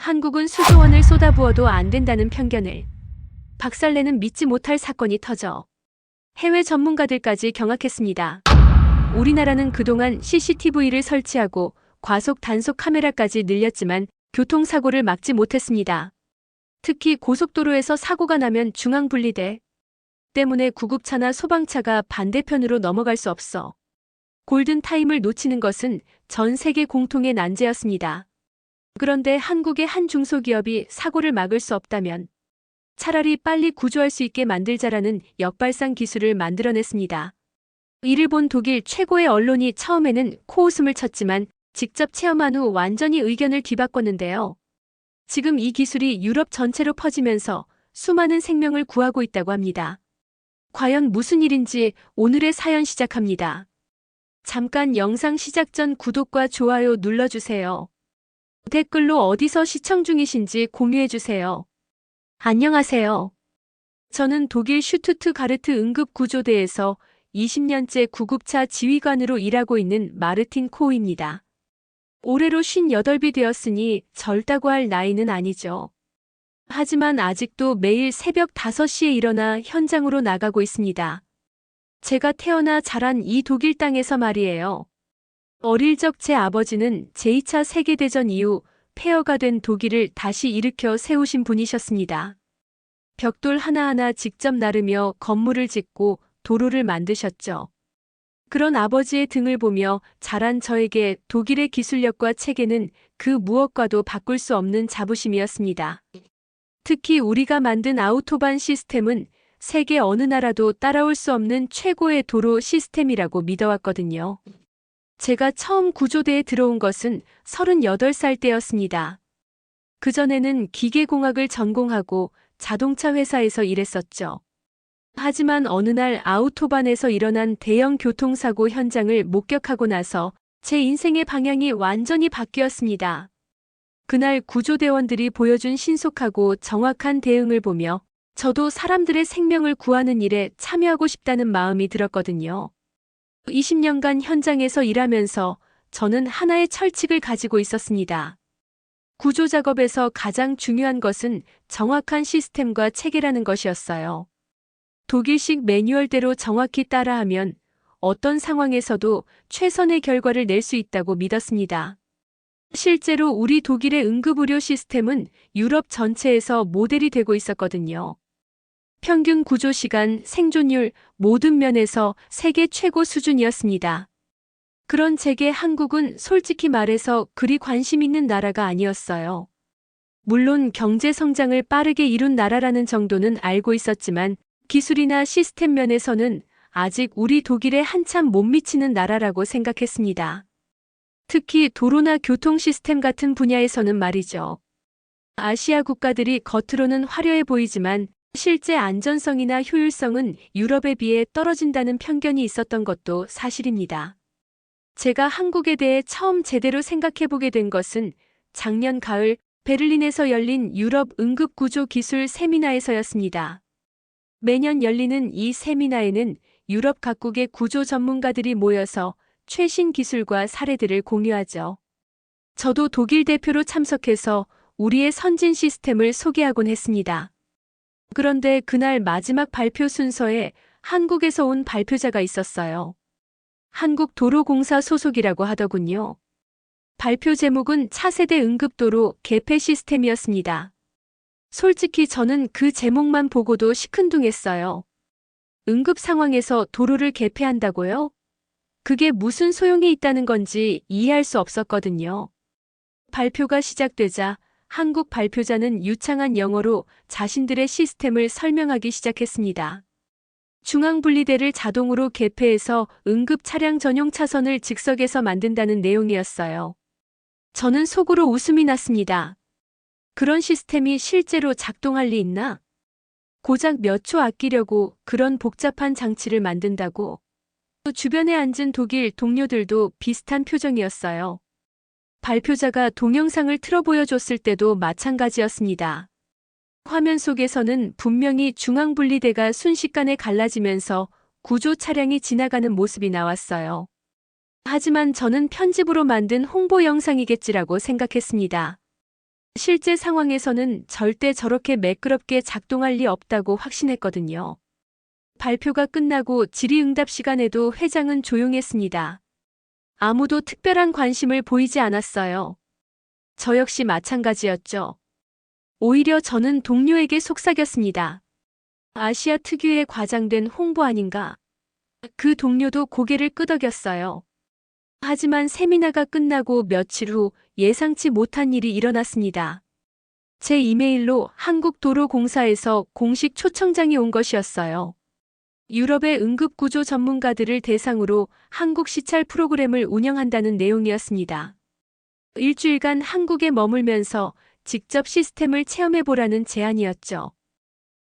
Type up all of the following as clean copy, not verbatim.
한국은 수조원을 쏟아부어도 안 된다는 편견을 박살내는 믿지 못할 사건이 터져 해외 전문가들까지 경악했습니다. 우리나라는 그동안 CCTV를 설치하고 과속 단속 카메라까지 늘렸지만 교통사고를 막지 못했습니다. 특히 고속도로에서 사고가 나면 중앙분리대 때문에 구급차나 소방차가 반대편으로 넘어갈 수 없어 골든타임을 놓치는 것은 전 세계 공통의 난제였습니다. 그런데 한국의 한 중소기업이 사고를 막을 수 없다면 차라리 빨리 구조할 수 있게 만들자라는 역발상 기술을 만들어냈습니다. 이를 본 독일 최고의 언론이 처음에는 코웃음을 쳤지만 직접 체험한 후 완전히 의견을 뒤바꿨는데요. 지금 이 기술이 유럽 전체로 퍼지면서 수많은 생명을 구하고 있다고 합니다. 과연 무슨 일인지 오늘의 사연 시작합니다. 잠깐 영상 시작 전 구독과 좋아요 눌러주세요. 댓글로 어디서 시청 중이신지 공유해주세요. 안녕하세요. 저는 독일 슈투트가르트 응급구조대에서 20년째 구급차 지휘관으로 일하고 있는 마르틴 코우입니다. 올해로 58이 되었으니 젊다고 할 나이는 아니죠. 하지만 아직도 매일 새벽 5시에 일어나 현장으로 나가고 있습니다. 제가 태어나 자란 이 독일 땅에서 말이에요. 어릴 적 제 아버지는 제2차 세계대전 이후 폐허가 된 독일을 다시 일으켜 세우신 분이셨습니다. 벽돌 하나하나 직접 나르며 건물을 짓고 도로를 만드셨죠. 그런 아버지의 등을 보며 자란 저에게 독일의 기술력과 체계는 그 무엇과도 바꿀 수 없는 자부심이었습니다. 특히 우리가 만든 아우토반 시스템은 세계 어느 나라도 따라올 수 없는 최고의 도로 시스템이라고 믿어왔거든요. 제가 처음 구조대에 들어온 것은 38살 때였습니다. 그전에는 기계공학을 전공하고 자동차 회사에서 일했었죠. 하지만 어느 날 아우토반에서 일어난 대형 교통사고 현장을 목격하고 나서 제 인생의 방향이 완전히 바뀌었습니다. 그날 구조대원들이 보여준 신속하고 정확한 대응을 보며 저도 사람들의 생명을 구하는 일에 참여하고 싶다는 마음이 들었거든요. 20년간 현장에서 일하면서 저는 하나의 철칙을 가지고 있었습니다. 구조 작업에서 가장 중요한 것은 정확한 시스템과 체계라는 것이었어요. 독일식 매뉴얼대로 정확히 따라하면 어떤 상황에서도 최선의 결과를 낼 수 있다고 믿었습니다. 실제로 우리 독일의 응급의료 시스템은 유럽 전체에서 모델이 되고 있었거든요. 평균 구조 시간, 생존율 모든 면에서 세계 최고 수준이었습니다. 그런 제게 한국은 솔직히 말해서 그리 관심 있는 나라가 아니었어요. 물론 경제 성장을 빠르게 이룬 나라라는 정도는 알고 있었지만 기술이나 시스템 면에서는 아직 우리 독일에 한참 못 미치는 나라라고 생각했습니다. 특히 도로나 교통 시스템 같은 분야에서는 말이죠. 아시아 국가들이 겉으로는 화려해 보이지만 실제 안전성이나 효율성은 유럽에 비해 떨어진다는 편견이 있었던 것도 사실입니다. 제가 한국에 대해 처음 제대로 생각해보게 된 것은 작년 가을 베를린에서 열린 유럽 응급구조 기술 세미나에서였습니다. 매년 열리는 이 세미나에는 유럽 각국의 구조 전문가들이 모여서 최신 기술과 사례들을 공유하죠. 저도 독일 대표로 참석해서 우리의 선진 시스템을 소개하곤 했습니다. 그런데 그날 마지막 발표 순서에 한국에서 온 발표자가 있었어요. 한국도로공사 소속이라고 하더군요. 발표 제목은 차세대 응급도로 개폐 시스템이었습니다. 솔직히 저는 그 제목만 보고도 시큰둥했어요. 응급 상황에서 도로를 개폐한다고요? 그게 무슨 소용이 있다는 건지 이해할 수 없었거든요. 발표가 시작되자 한국 발표자는 유창한 영어로 자신들의 시스템을 설명하기 시작했습니다. 중앙분리대를 자동으로 개폐해서 응급 차량 전용 차선을 즉석에서 만든다는 내용이었어요. 저는 속으로 웃음이 났습니다. 그런 시스템이 실제로 작동할 리 있나? 고작 몇 초 아끼려고 그런 복잡한 장치를 만든다고? 주변에 앉은 독일 동료들도 비슷한 표정이었어요. 발표자가 동영상을 틀어 보여줬을 때도 마찬가지였습니다. 화면 속에서는 분명히 중앙분리대가 순식간에 갈라지면서 구조 차량이 지나가는 모습이 나왔어요. 하지만 저는 편집으로 만든 홍보 영상이겠지라고 생각했습니다. 실제 상황에서는 절대 저렇게 매끄럽게 작동할 리 없다고 확신했거든요. 발표가 끝나고 질의응답 시간에도 회장은 조용했습니다. 아무도 특별한 관심을 보이지 않았어요. 저 역시 마찬가지였죠. 오히려 저는 동료에게 속삭였습니다. 아시아 특유의 과장된 홍보 아닌가? 그 동료도 고개를 끄덕였어요. 하지만 세미나가 끝나고 며칠 후 예상치 못한 일이 일어났습니다. 제 이메일로 한국도로공사에서 공식 초청장이 온 것이었어요. 유럽의 응급구조 전문가들을 대상으로 한국 시찰 프로그램을 운영한다는 내용이었습니다. 일주일간 한국에 머물면서 직접 시스템을 체험해보라는 제안이었죠.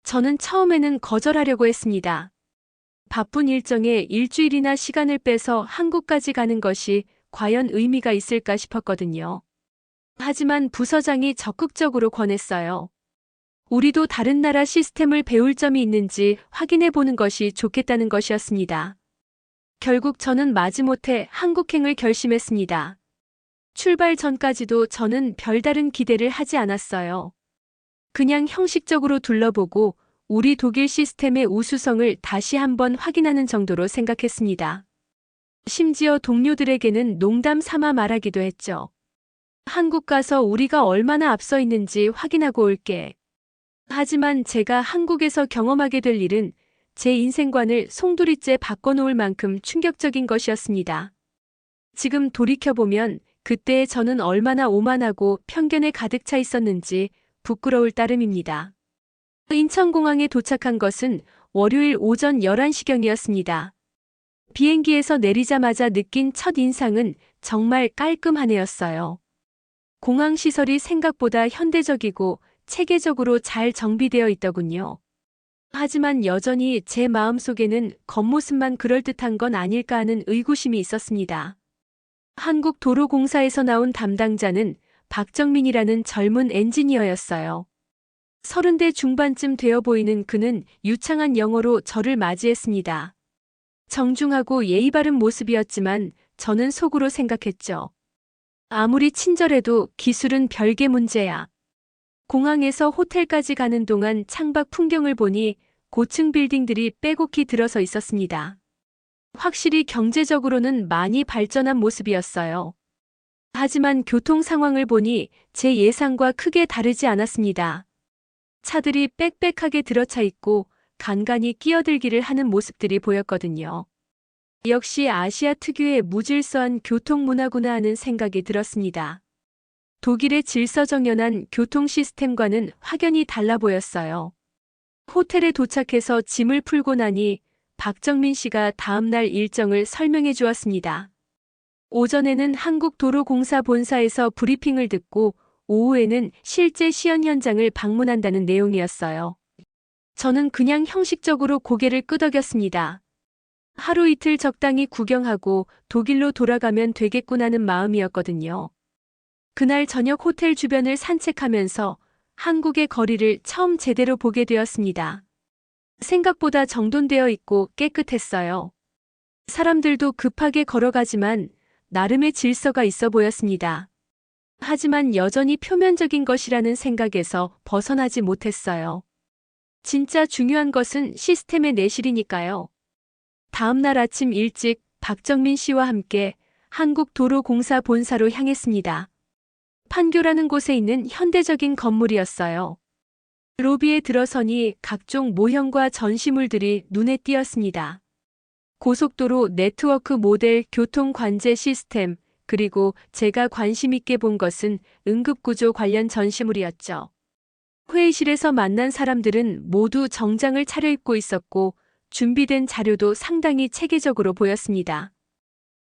저는 처음에는 거절하려고 했습니다. 바쁜 일정에 일주일이나 시간을 빼서 한국까지 가는 것이 과연 의미가 있을까 싶었거든요. 하지만 부서장이 적극적으로 권했어요. 우리도 다른 나라 시스템을 배울 점이 있는지 확인해 보는 것이 좋겠다는 것이었습니다. 결국 저는 마지못해 한국행을 결심했습니다. 출발 전까지도 저는 별다른 기대를 하지 않았어요. 그냥 형식적으로 둘러보고 우리 독일 시스템의 우수성을 다시 한번 확인하는 정도로 생각했습니다. 심지어 동료들에게는 농담 삼아 말하기도 했죠. 한국 가서 우리가 얼마나 앞서 있는지 확인하고 올게. 하지만 제가 한국에서 경험하게 될 일은 제 인생관을 송두리째 바꿔놓을 만큼 충격적인 것이었습니다. 지금 돌이켜보면 그때의 저는 얼마나 오만하고 편견에 가득 차 있었는지 부끄러울 따름입니다. 인천공항에 도착한 것은 월요일 오전 11시경이었습니다. 비행기에서 내리자마자 느낀 첫 인상은 정말 깔끔하네였어요. 공항 시설이 생각보다 현대적이고 체계적으로 잘 정비되어 있더군요. 하지만 여전히 제 마음속에는 겉모습만 그럴듯한 건 아닐까 하는 의구심이 있었습니다. 한국도로공사에서 나온 담당자는 박정민이라는 젊은 엔지니어였어요. 30대 중반쯤 되어 보이는 그는 유창한 영어로 저를 맞이했습니다. 정중하고 예의 바른 모습이었지만 저는 속으로 생각했죠. 아무리 친절해도 기술은 별개 문제야. 공항에서 호텔까지 가는 동안 창밖 풍경을 보니 고층 빌딩들이 빼곡히 들어서 있었습니다. 확실히 경제적으로는 많이 발전한 모습이었어요. 하지만 교통 상황을 보니 제 예상과 크게 다르지 않았습니다. 차들이 빽빽하게 들어차 있고 간간히 끼어들기를 하는 모습들이 보였거든요. 역시 아시아 특유의 무질서한 교통 문화구나 하는 생각이 들었습니다. 독일의 질서정연한 교통 시스템과는 확연히 달라 보였어요. 호텔에 도착해서 짐을 풀고 나니 박정민 씨가 다음날 일정을 설명해 주었습니다. 오전에는 한국도로공사 본사에서 브리핑을 듣고 오후에는 실제 시연 현장을 방문한다는 내용이었어요. 저는 그냥 형식적으로 고개를 끄덕였습니다. 하루 이틀 적당히 구경하고 독일로 돌아가면 되겠구나는 마음이었거든요. 그날 저녁 호텔 주변을 산책하면서 한국의 거리를 처음 제대로 보게 되었습니다. 생각보다 정돈되어 있고 깨끗했어요. 사람들도 급하게 걸어가지만 나름의 질서가 있어 보였습니다. 하지만 여전히 표면적인 것이라는 생각에서 벗어나지 못했어요. 진짜 중요한 것은 시스템의 내실이니까요. 다음 날 아침 일찍 박정민 씨와 함께 한국도로공사 본사로 향했습니다. 판교라는 곳에 있는 현대적인 건물이었어요. 로비에 들어서니 각종 모형과 전시물들이 눈에 띄었습니다. 고속도로 네트워크 모델 교통 관제 시스템, 그리고 제가 관심 있게 본 것은 응급구조 관련 전시물이었죠. 회의실에서 만난 사람들은 모두 정장을 차려입고 있었고 준비된 자료도 상당히 체계적으로 보였습니다.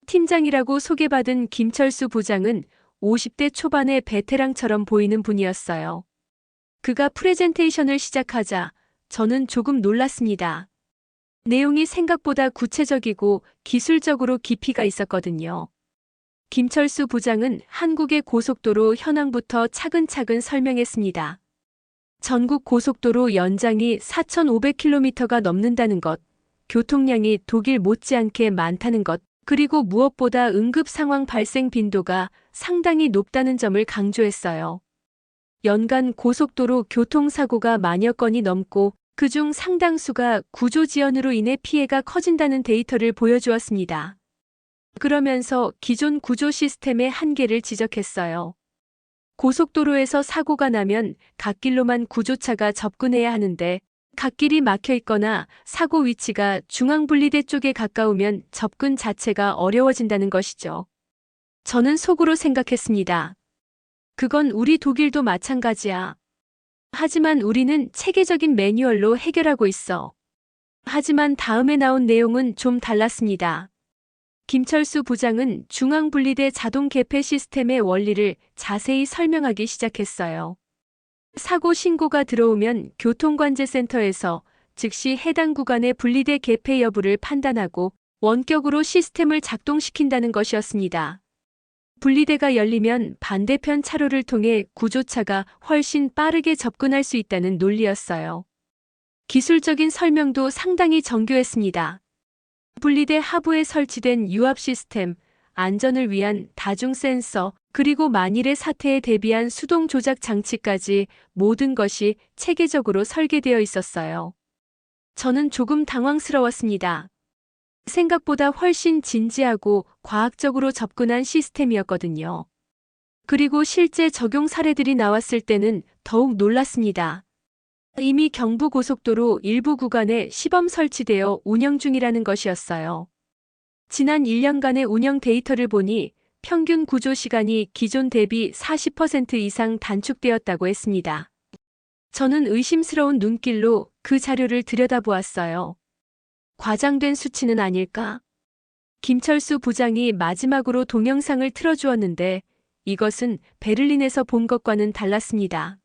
팀장이라고 소개받은 김철수 부장은 50대 초반의 베테랑처럼 보이는 분이었어요. 그가 프레젠테이션을 시작하자 저는 조금 놀랐습니다. 내용이 생각보다 구체적이고 기술적으로 깊이가 있었거든요. 김철수 부장은 한국의 고속도로 현황부터 차근차근 설명했습니다. 전국 고속도로 연장이 4,500km가 넘는다는 것, 교통량이 독일 못지않게 많다는 것, 그리고 무엇보다 응급 상황 발생 빈도가 상당히 높다는 점을 강조했어요. 연간 고속도로 교통사고가 만여 건이 넘고 그중 상당수가 구조 지연으로 인해 피해가 커진다는 데이터를 보여주었습니다. 그러면서 기존 구조 시스템의 한계를 지적했어요. 고속도로에서 사고가 나면 갓길로만 구조차가 접근해야 하는데 갓길이 막혀 있거나 사고 위치가 중앙분리대 쪽에 가까우면 접근 자체가 어려워진다는 것이죠. 저는 속으로 생각했습니다. 그건 우리 독일도 마찬가지야. 하지만 우리는 체계적인 매뉴얼로 해결하고 있어. 하지만 다음에 나온 내용은 좀 달랐습니다. 김철수 부장은 중앙분리대 자동 개폐 시스템의 원리를 자세히 설명하기 시작했어요. 사고 신고가 들어오면 교통관제센터에서 즉시 해당 구간의 분리대 개폐 여부를 판단하고 원격으로 시스템을 작동시킨다는 것이었습니다. 분리대가 열리면 반대편 차로를 통해 구조차가 훨씬 빠르게 접근할 수 있다는 논리였어요. 기술적인 설명도 상당히 정교했습니다. 분리대 하부에 설치된 유압 시스템, 안전을 위한 다중 센서, 그리고 만일의 사태에 대비한 수동 조작 장치까지 모든 것이 체계적으로 설계되어 있었어요. 저는 조금 당황스러웠습니다. 생각보다 훨씬 진지하고 과학적으로 접근한 시스템이었거든요. 그리고 실제 적용 사례들이 나왔을 때는 더욱 놀랐습니다. 이미 경부고속도로 일부 구간에 시범 설치되어 운영 중이라는 것이었어요. 지난 1년간의 운영 데이터를 보니 평균 구조 시간이 기존 대비 40% 이상 단축되었다고 했습니다. 저는 의심스러운 눈길로 그 자료를 들여다보았어요. 과장된 수치는 아닐까? 김철수 부장이 마지막으로 동영상을 틀어주었는데 이것은 베를린에서 본 것과는 달랐습니다.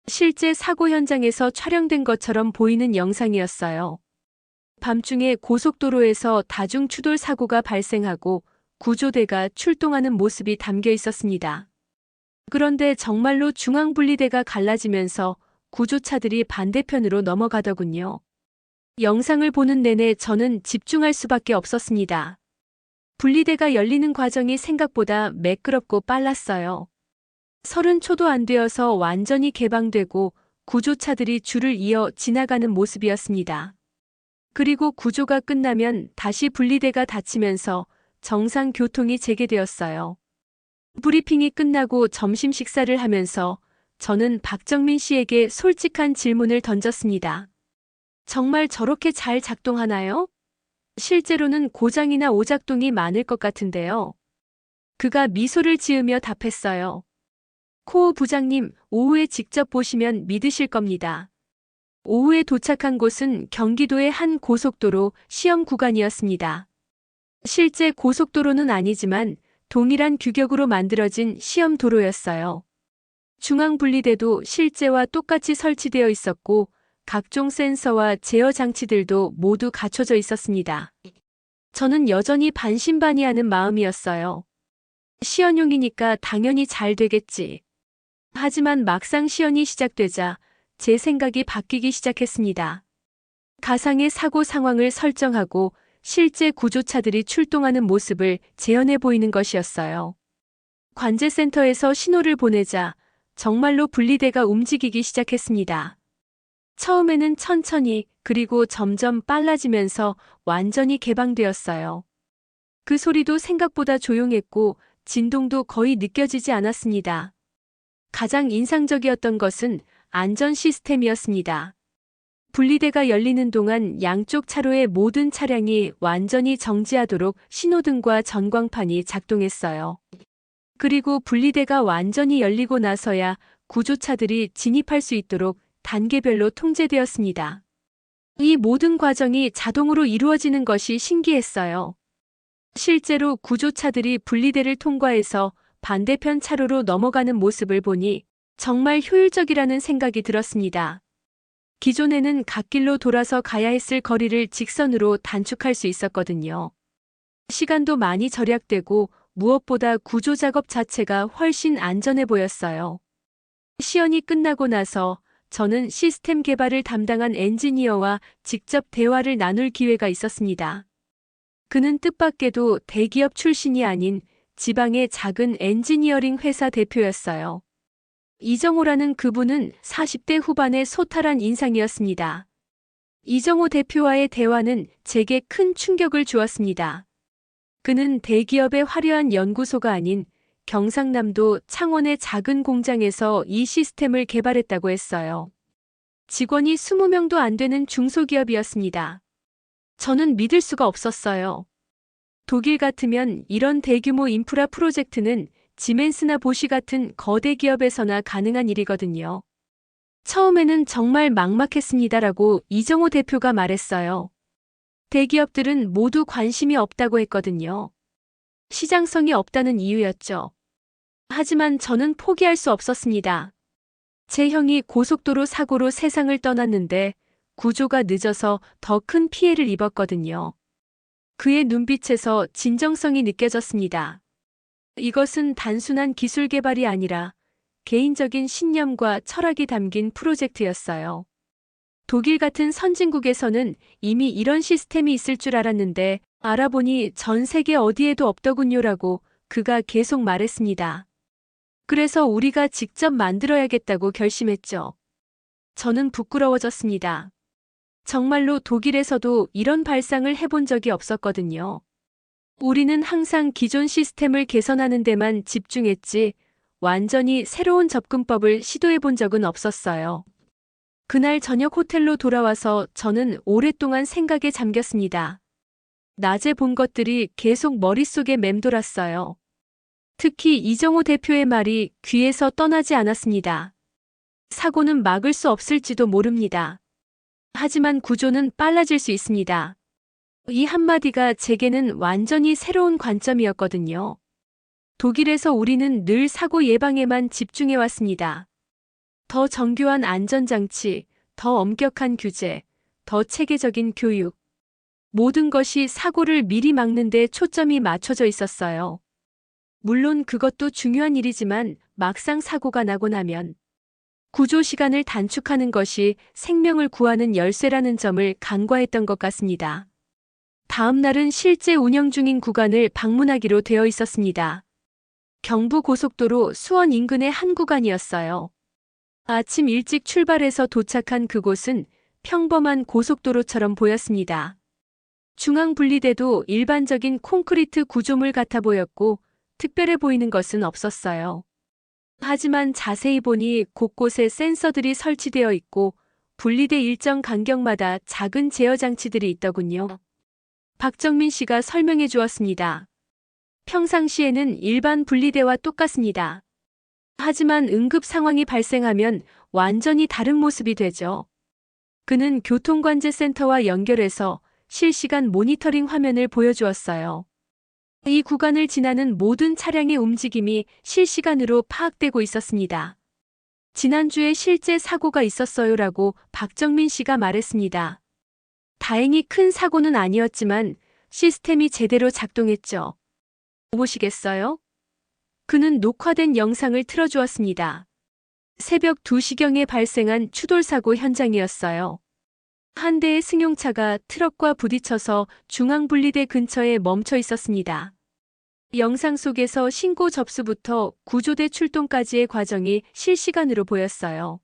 실제 사고 현장에서 촬영된 것처럼 보이는 영상이었어요. 밤중에 고속도로에서 다중 추돌 사고가 발생하고 구조대가 출동하는 모습이 담겨 있었습니다. 그런데 정말로 중앙분리대가 갈라지면서 구조차들이 반대편으로 넘어가더군요. 영상을 보는 내내 저는 집중할 수밖에 없었습니다. 분리대가 열리는 과정이 생각보다 매끄럽고 빨랐어요. 30초도 안 되어서 완전히 개방되고 구조차들이 줄을 이어 지나가는 모습이었습니다. 그리고 구조가 끝나면 다시 분리대가 닫히면서 정상 교통이 재개되었어요. 브리핑이 끝나고 점심 식사를 하면서 저는 박정민 씨에게 솔직한 질문을 던졌습니다. 정말 저렇게 잘 작동하나요? 실제로는 고장이나 오작동이 많을 것 같은데요. 그가 미소를 지으며 답했어요. 코 부장님, 오후에 직접 보시면 믿으실 겁니다. 오후에 도착한 곳은 경기도의 한 고속도로 시험 구간이었습니다. 실제 고속도로는 아니지만 동일한 규격으로 만들어진 시험 도로였어요. 중앙분리대도 실제와 똑같이 설치되어 있었고 각종 센서와 제어 장치들도 모두 갖춰져 있었습니다. 저는 여전히 반신반의하는 마음이었어요. 시연용이니까 당연히 잘 되겠지. 하지만 막상 시연이 시작되자 제 생각이 바뀌기 시작했습니다. 가상의 사고 상황을 설정하고 실제 구조차들이 출동하는 모습을 재현해 보이는 것이었어요. 관제센터에서 신호를 보내자 정말로 분리대가 움직이기 시작했습니다. 처음에는 천천히 그리고 점점 빨라지면서 완전히 개방되었어요. 그 소리도 생각보다 조용했고 진동도 거의 느껴지지 않았습니다. 가장 인상적이었던 것은 안전 시스템이었습니다. 분리대가 열리는 동안 양쪽 차로의 모든 차량이 완전히 정지하도록 신호등과 전광판이 작동했어요. 그리고 분리대가 완전히 열리고 나서야 구조차들이 진입할 수 있도록 단계별로 통제되었습니다. 이 모든 과정이 자동으로 이루어지는 것이 신기했어요. 실제로 구조차들이 분리대를 통과해서 반대편 차로로 넘어가는 모습을 보니 정말 효율적이라는 생각이 들었습니다. 기존에는 갓길로 돌아서 가야 했을 거리를 직선으로 단축할 수 있었거든요. 시간도 많이 절약되고 무엇보다 구조 작업 자체가 훨씬 안전해 보였어요. 시연이 끝나고 나서 저는 시스템 개발을 담당한 엔지니어와 직접 대화를 나눌 기회가 있었습니다. 그는 뜻밖에도 대기업 출신이 아닌 지방의 작은 엔지니어링 회사 대표였어요. 이정호라는 그분은 40대 후반의 소탈한 인상이었습니다. 이정호 대표와의 대화는 제게 큰 충격을 주었습니다. 그는 대기업의 화려한 연구소가 아닌 경상남도 창원의 작은 공장에서 이 시스템을 개발했다고 했어요. 직원이 20명도 안 되는 중소기업이었습니다. 저는 믿을 수가 없었어요. 독일 같으면 이런 대규모 인프라 프로젝트는 지멘스나 보쉬 같은 거대 기업에서나 가능한 일이거든요. 처음에는 정말 막막했습니다라고 이정호 대표가 말했어요. 대기업들은 모두 관심이 없다고 했거든요. 시장성이 없다는 이유였죠. 하지만 저는 포기할 수 없었습니다. 제 형이 고속도로 사고로 세상을 떠났는데 구조가 늦어서 더 큰 피해를 입었거든요. 그의 눈빛에서 진정성이 느껴졌습니다. 이것은 단순한 기술 개발이 아니라 개인적인 신념과 철학이 담긴 프로젝트였어요. 독일 같은 선진국에서는 이미 이런 시스템이 있을 줄 알았는데 알아보니 전 세계 어디에도 없더군요라고 그가 계속 말했습니다. 그래서 우리가 직접 만들어야겠다고 결심했죠. 저는 부끄러워졌습니다. 정말로 독일에서도 이런 발상을 해본 적이 없었거든요. 우리는 항상 기존 시스템을 개선하는 데만 집중했지 완전히 새로운 접근법을 시도해 본 적은 없었어요. 그날 저녁 호텔로 돌아와서 저는 오랫동안 생각에 잠겼습니다. 낮에 본 것들이 계속 머릿속에 맴돌았어요. 특히 이정호 대표의 말이 귀에서 떠나지 않았습니다. 사고는 막을 수 없을지도 모릅니다. 하지만 구조는 빨라질 수 있습니다. 이 한마디가 제게는 완전히 새로운 관점이었거든요. 독일에서 우리는 늘 사고 예방에만 집중해 왔습니다. 더 정교한 안전장치, 더 엄격한 규제, 더 체계적인 교육. 모든 것이 사고를 미리 막는 데 초점이 맞춰져 있었어요. 물론 그것도 중요한 일이지만 막상 사고가 나고 나면 구조 시간을 단축하는 것이 생명을 구하는 열쇠라는 점을 간과했던 것 같습니다. 다음 날은 실제 운영 중인 구간을 방문하기로 되어 있었습니다. 경부고속도로 수원 인근의 한 구간이었어요. 아침 일찍 출발해서 도착한 그곳은 평범한 고속도로처럼 보였습니다. 중앙 분리대도 일반적인 콘크리트 구조물 같아 보였고 특별해 보이는 것은 없었어요. 하지만 자세히 보니 곳곳에 센서들이 설치되어 있고 분리대 일정 간격마다 작은 제어 장치들이 있더군요. 박정민 씨가 설명해 주었습니다. 평상시에는 일반 분리대와 똑같습니다. 하지만 응급 상황이 발생하면 완전히 다른 모습이 되죠. 그는 교통관제센터와 연결해서 실시간 모니터링 화면을 보여주었어요. 이 구간을 지나는 모든 차량의 움직임이 실시간으로 파악되고 있었습니다. 지난주에 실제 사고가 있었어요라고 박정민 씨가 말했습니다. 다행히 큰 사고는 아니었지만 시스템이 제대로 작동했죠. 보시겠어요? 그는 녹화된 영상을 틀어주었습니다. 새벽 2시경에 발생한 추돌사고 현장이었어요. 한 대의 승용차가 트럭과 부딪혀서 중앙분리대 근처에 멈춰 있었습니다. 영상 속에서 신고 접수부터 구조대 출동까지의 과정이 실시간으로 보였어요.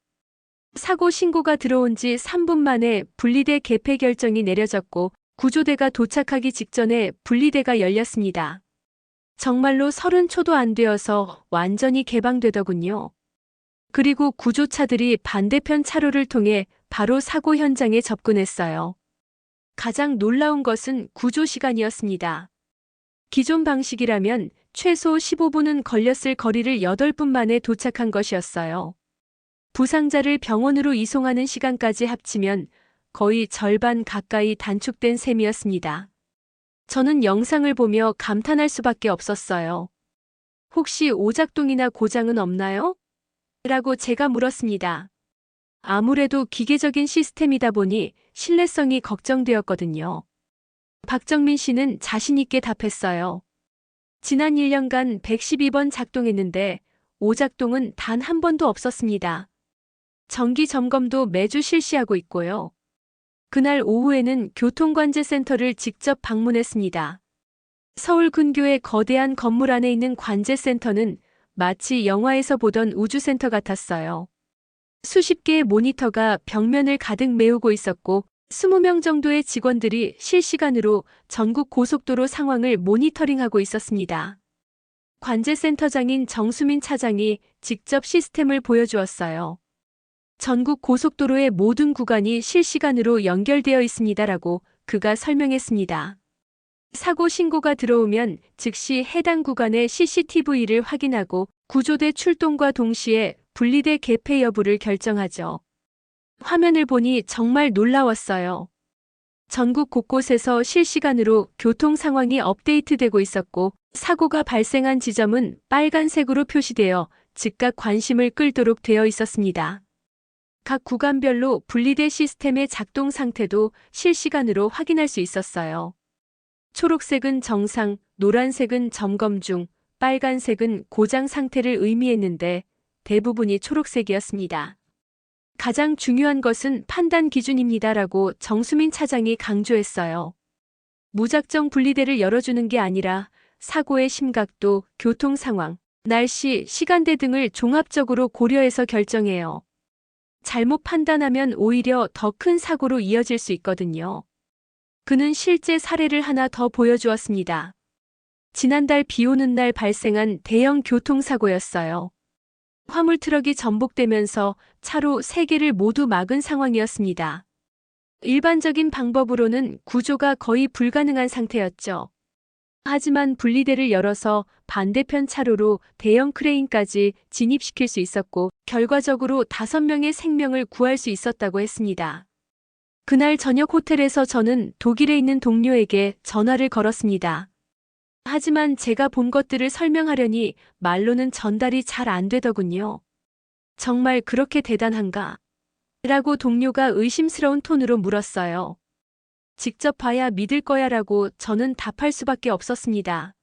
사고 신고가 들어온 지 3분 만에 분리대 개폐 결정이 내려졌고 구조대가 도착하기 직전에 분리대가 열렸습니다. 정말로 30초도 안 되어서 완전히 개방되더군요. 그리고 구조차들이 반대편 차로를 통해 바로 사고 현장에 접근했어요. 가장 놀라운 것은 구조 시간이었습니다. 기존 방식이라면 최소 15분은 걸렸을 거리를 8분 만에 도착한 것이었어요. 부상자를 병원으로 이송하는 시간까지 합치면 거의 절반 가까이 단축된 셈이었습니다. 저는 영상을 보며 감탄할 수밖에 없었어요. 혹시 오작동이나 고장은 없나요? 라고 제가 물었습니다. 아무래도 기계적인 시스템이다 보니 신뢰성이 걱정되었거든요. 박정민 씨는 자신 있게 답했어요. 지난 1년간 112번 작동했는데 오작동은 단 한 번도 없었습니다. 정기 점검도 매주 실시하고 있고요. 그날 오후에는 교통관제센터를 직접 방문했습니다. 서울 근교의 거대한 건물 안에 있는 관제센터는 마치 영화에서 보던 우주센터 같았어요. 수십 개의 모니터가 벽면을 가득 메우고 있었고 20명 정도의 직원들이 실시간으로 전국 고속도로 상황을 모니터링하고 있었습니다. 관제센터장인 정수민 차장이 직접 시스템을 보여주었어요. 전국 고속도로의 모든 구간이 실시간으로 연결되어 있습니다라고 그가 설명했습니다. 사고 신고가 들어오면 즉시 해당 구간의 CCTV를 확인하고 구조대 출동과 동시에 분리대 개폐 여부를 결정하죠. 화면을 보니 정말 놀라웠어요. 전국 곳곳에서 실시간으로 교통 상황이 업데이트되고 있었고 사고가 발생한 지점은 빨간색으로 표시되어 즉각 관심을 끌도록 되어 있었습니다. 각 구간별로 분리대 시스템의 작동 상태도 실시간으로 확인할 수 있었어요. 초록색은 정상, 노란색은 점검 중, 빨간색은 고장 상태를 의미했는데 대부분이 초록색이었습니다. 가장 중요한 것은 판단 기준입니다라고 정수민 차장이 강조했어요. 무작정 분리대를 열어주는 게 아니라 사고의 심각도, 교통 상황, 날씨, 시간대 등을 종합적으로 고려해서 결정해요. 잘못 판단하면 오히려 더 큰 사고로 이어질 수 있거든요. 그는 실제 사례를 하나 더 보여주었습니다. 지난달 비 오는 날 발생한 대형 교통사고였어요. 화물 트럭이 전복되면서 차로 3개를 모두 막은 상황이었습니다. 일반적인 방법으로는 구조가 거의 불가능한 상태였죠. 하지만 분리대를 열어서 반대편 차로로 대형 크레인까지 진입시킬 수 있었고 결과적으로 5명의 생명을 구할 수 있었다고 했습니다. 그날 저녁 호텔에서 저는 독일에 있는 동료에게 전화를 걸었습니다. 하지만 제가 본 것들을 설명하려니 말로는 전달이 잘 안 되더군요. 정말 그렇게 대단한가? 라고 동료가 의심스러운 톤으로 물었어요. 직접 봐야 믿을 거야 라고 저는 답할 수밖에 없었습니다.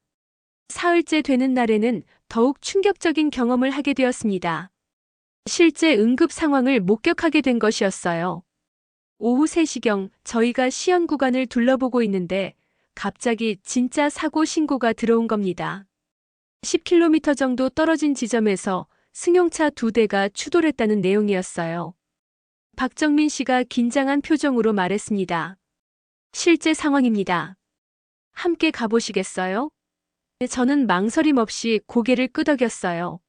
사흘째 되는 날에는 더욱 충격적인 경험을 하게 되었습니다. 실제 응급 상황을 목격하게 된 것이었어요. 오후 3시경 저희가 시연 구간을 둘러보고 있는데 갑자기 진짜 사고 신고가 들어온 겁니다. 10km 정도 떨어진 지점에서 승용차 2대가 추돌했다는 내용이었어요. 박정민 씨가 긴장한 표정으로 말했습니다. 실제 상황입니다. 함께 가보시겠어요? 저는 망설임 없이 고개를 끄덕였어요.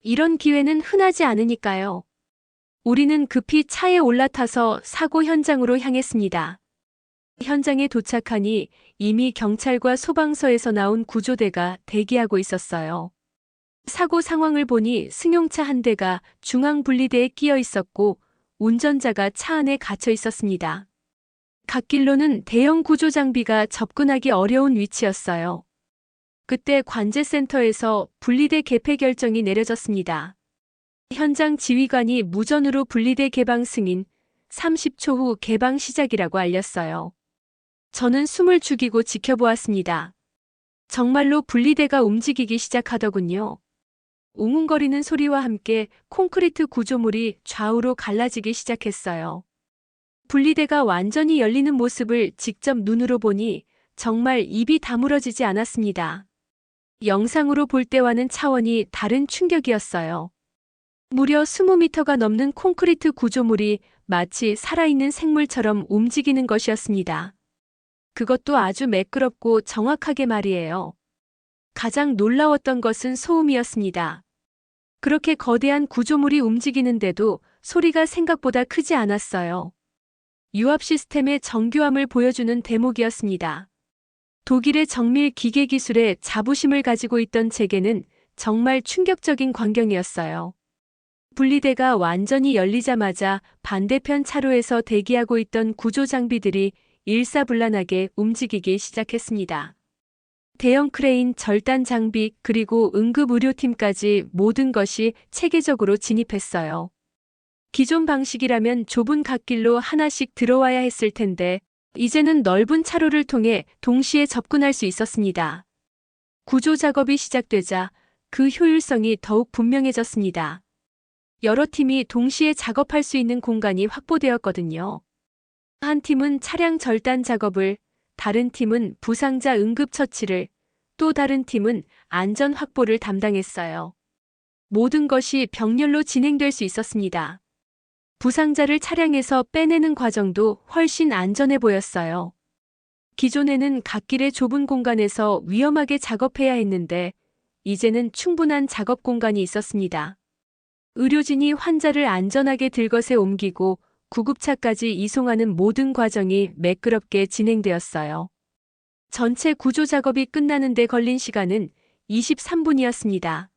이런 기회는 흔하지 않으니까요. 우리는 급히 차에 올라타서 사고 현장으로 향했습니다. 현장에 도착하니 이미 경찰과 소방서에서 나온 구조대가 대기하고 있었어요. 사고 상황을 보니 승용차 한 대가 중앙 분리대에 끼어 있었고 운전자가 차 안에 갇혀 있었습니다. 갓길로는 대형 구조 장비가 접근하기 어려운 위치였어요. 그때 관제센터에서 분리대 개폐 결정이 내려졌습니다. 현장 지휘관이 무전으로 분리대 개방 승인, 30초 후 개방 시작이라고 알렸어요. 저는 숨을 죽이고 지켜보았습니다. 정말로 분리대가 움직이기 시작하더군요. 웅웅거리는 소리와 함께 콘크리트 구조물이 좌우로 갈라지기 시작했어요. 분리대가 완전히 열리는 모습을 직접 눈으로 보니 정말 입이 다물어지지 않았습니다. 영상으로 볼 때와는 차원이 다른 충격이었어요. 무려 20m가 넘는 콘크리트 구조물이 마치 살아있는 생물처럼 움직이는 것이었습니다. 그것도 아주 매끄럽고 정확하게 말이에요. 가장 놀라웠던 것은 소음이었습니다. 그렇게 거대한 구조물이 움직이는데도 소리가 생각보다 크지 않았어요. 유압 시스템의 정교함을 보여주는 대목이었습니다. 독일의 정밀 기계 기술에 자부심을 가지고 있던 제게는 정말 충격적인 광경이었어요. 분리대가 완전히 열리자마자 반대편 차로에서 대기하고 있던 구조 장비들이 일사불란하게 움직이기 시작했습니다. 대형 크레인, 절단 장비, 그리고 응급의료팀까지 모든 것이 체계적으로 진입했어요. 기존 방식이라면 좁은 갓길로 하나씩 들어와야 했을 텐데 이제는 넓은 차로를 통해 동시에 접근할 수 있었습니다. 구조 작업이 시작되자 그 효율성이 더욱 분명해졌습니다. 여러 팀이 동시에 작업할 수 있는 공간이 확보되었거든요. 한 팀은 차량 절단 작업을, 다른 팀은 부상자 응급 처치를, 또 다른 팀은 안전 확보를 담당했어요. 모든 것이 병렬로 진행될 수 있었습니다. 부상자를 차량에서 빼내는 과정도 훨씬 안전해 보였어요. 기존에는 갓길의 좁은 공간에서 위험하게 작업해야 했는데 이제는 충분한 작업 공간이 있었습니다. 의료진이 환자를 안전하게 들것에 옮기고 구급차까지 이송하는 모든 과정이 매끄럽게 진행되었어요. 전체 구조 작업이 끝나는 데 걸린 시간은 23분이었습니다.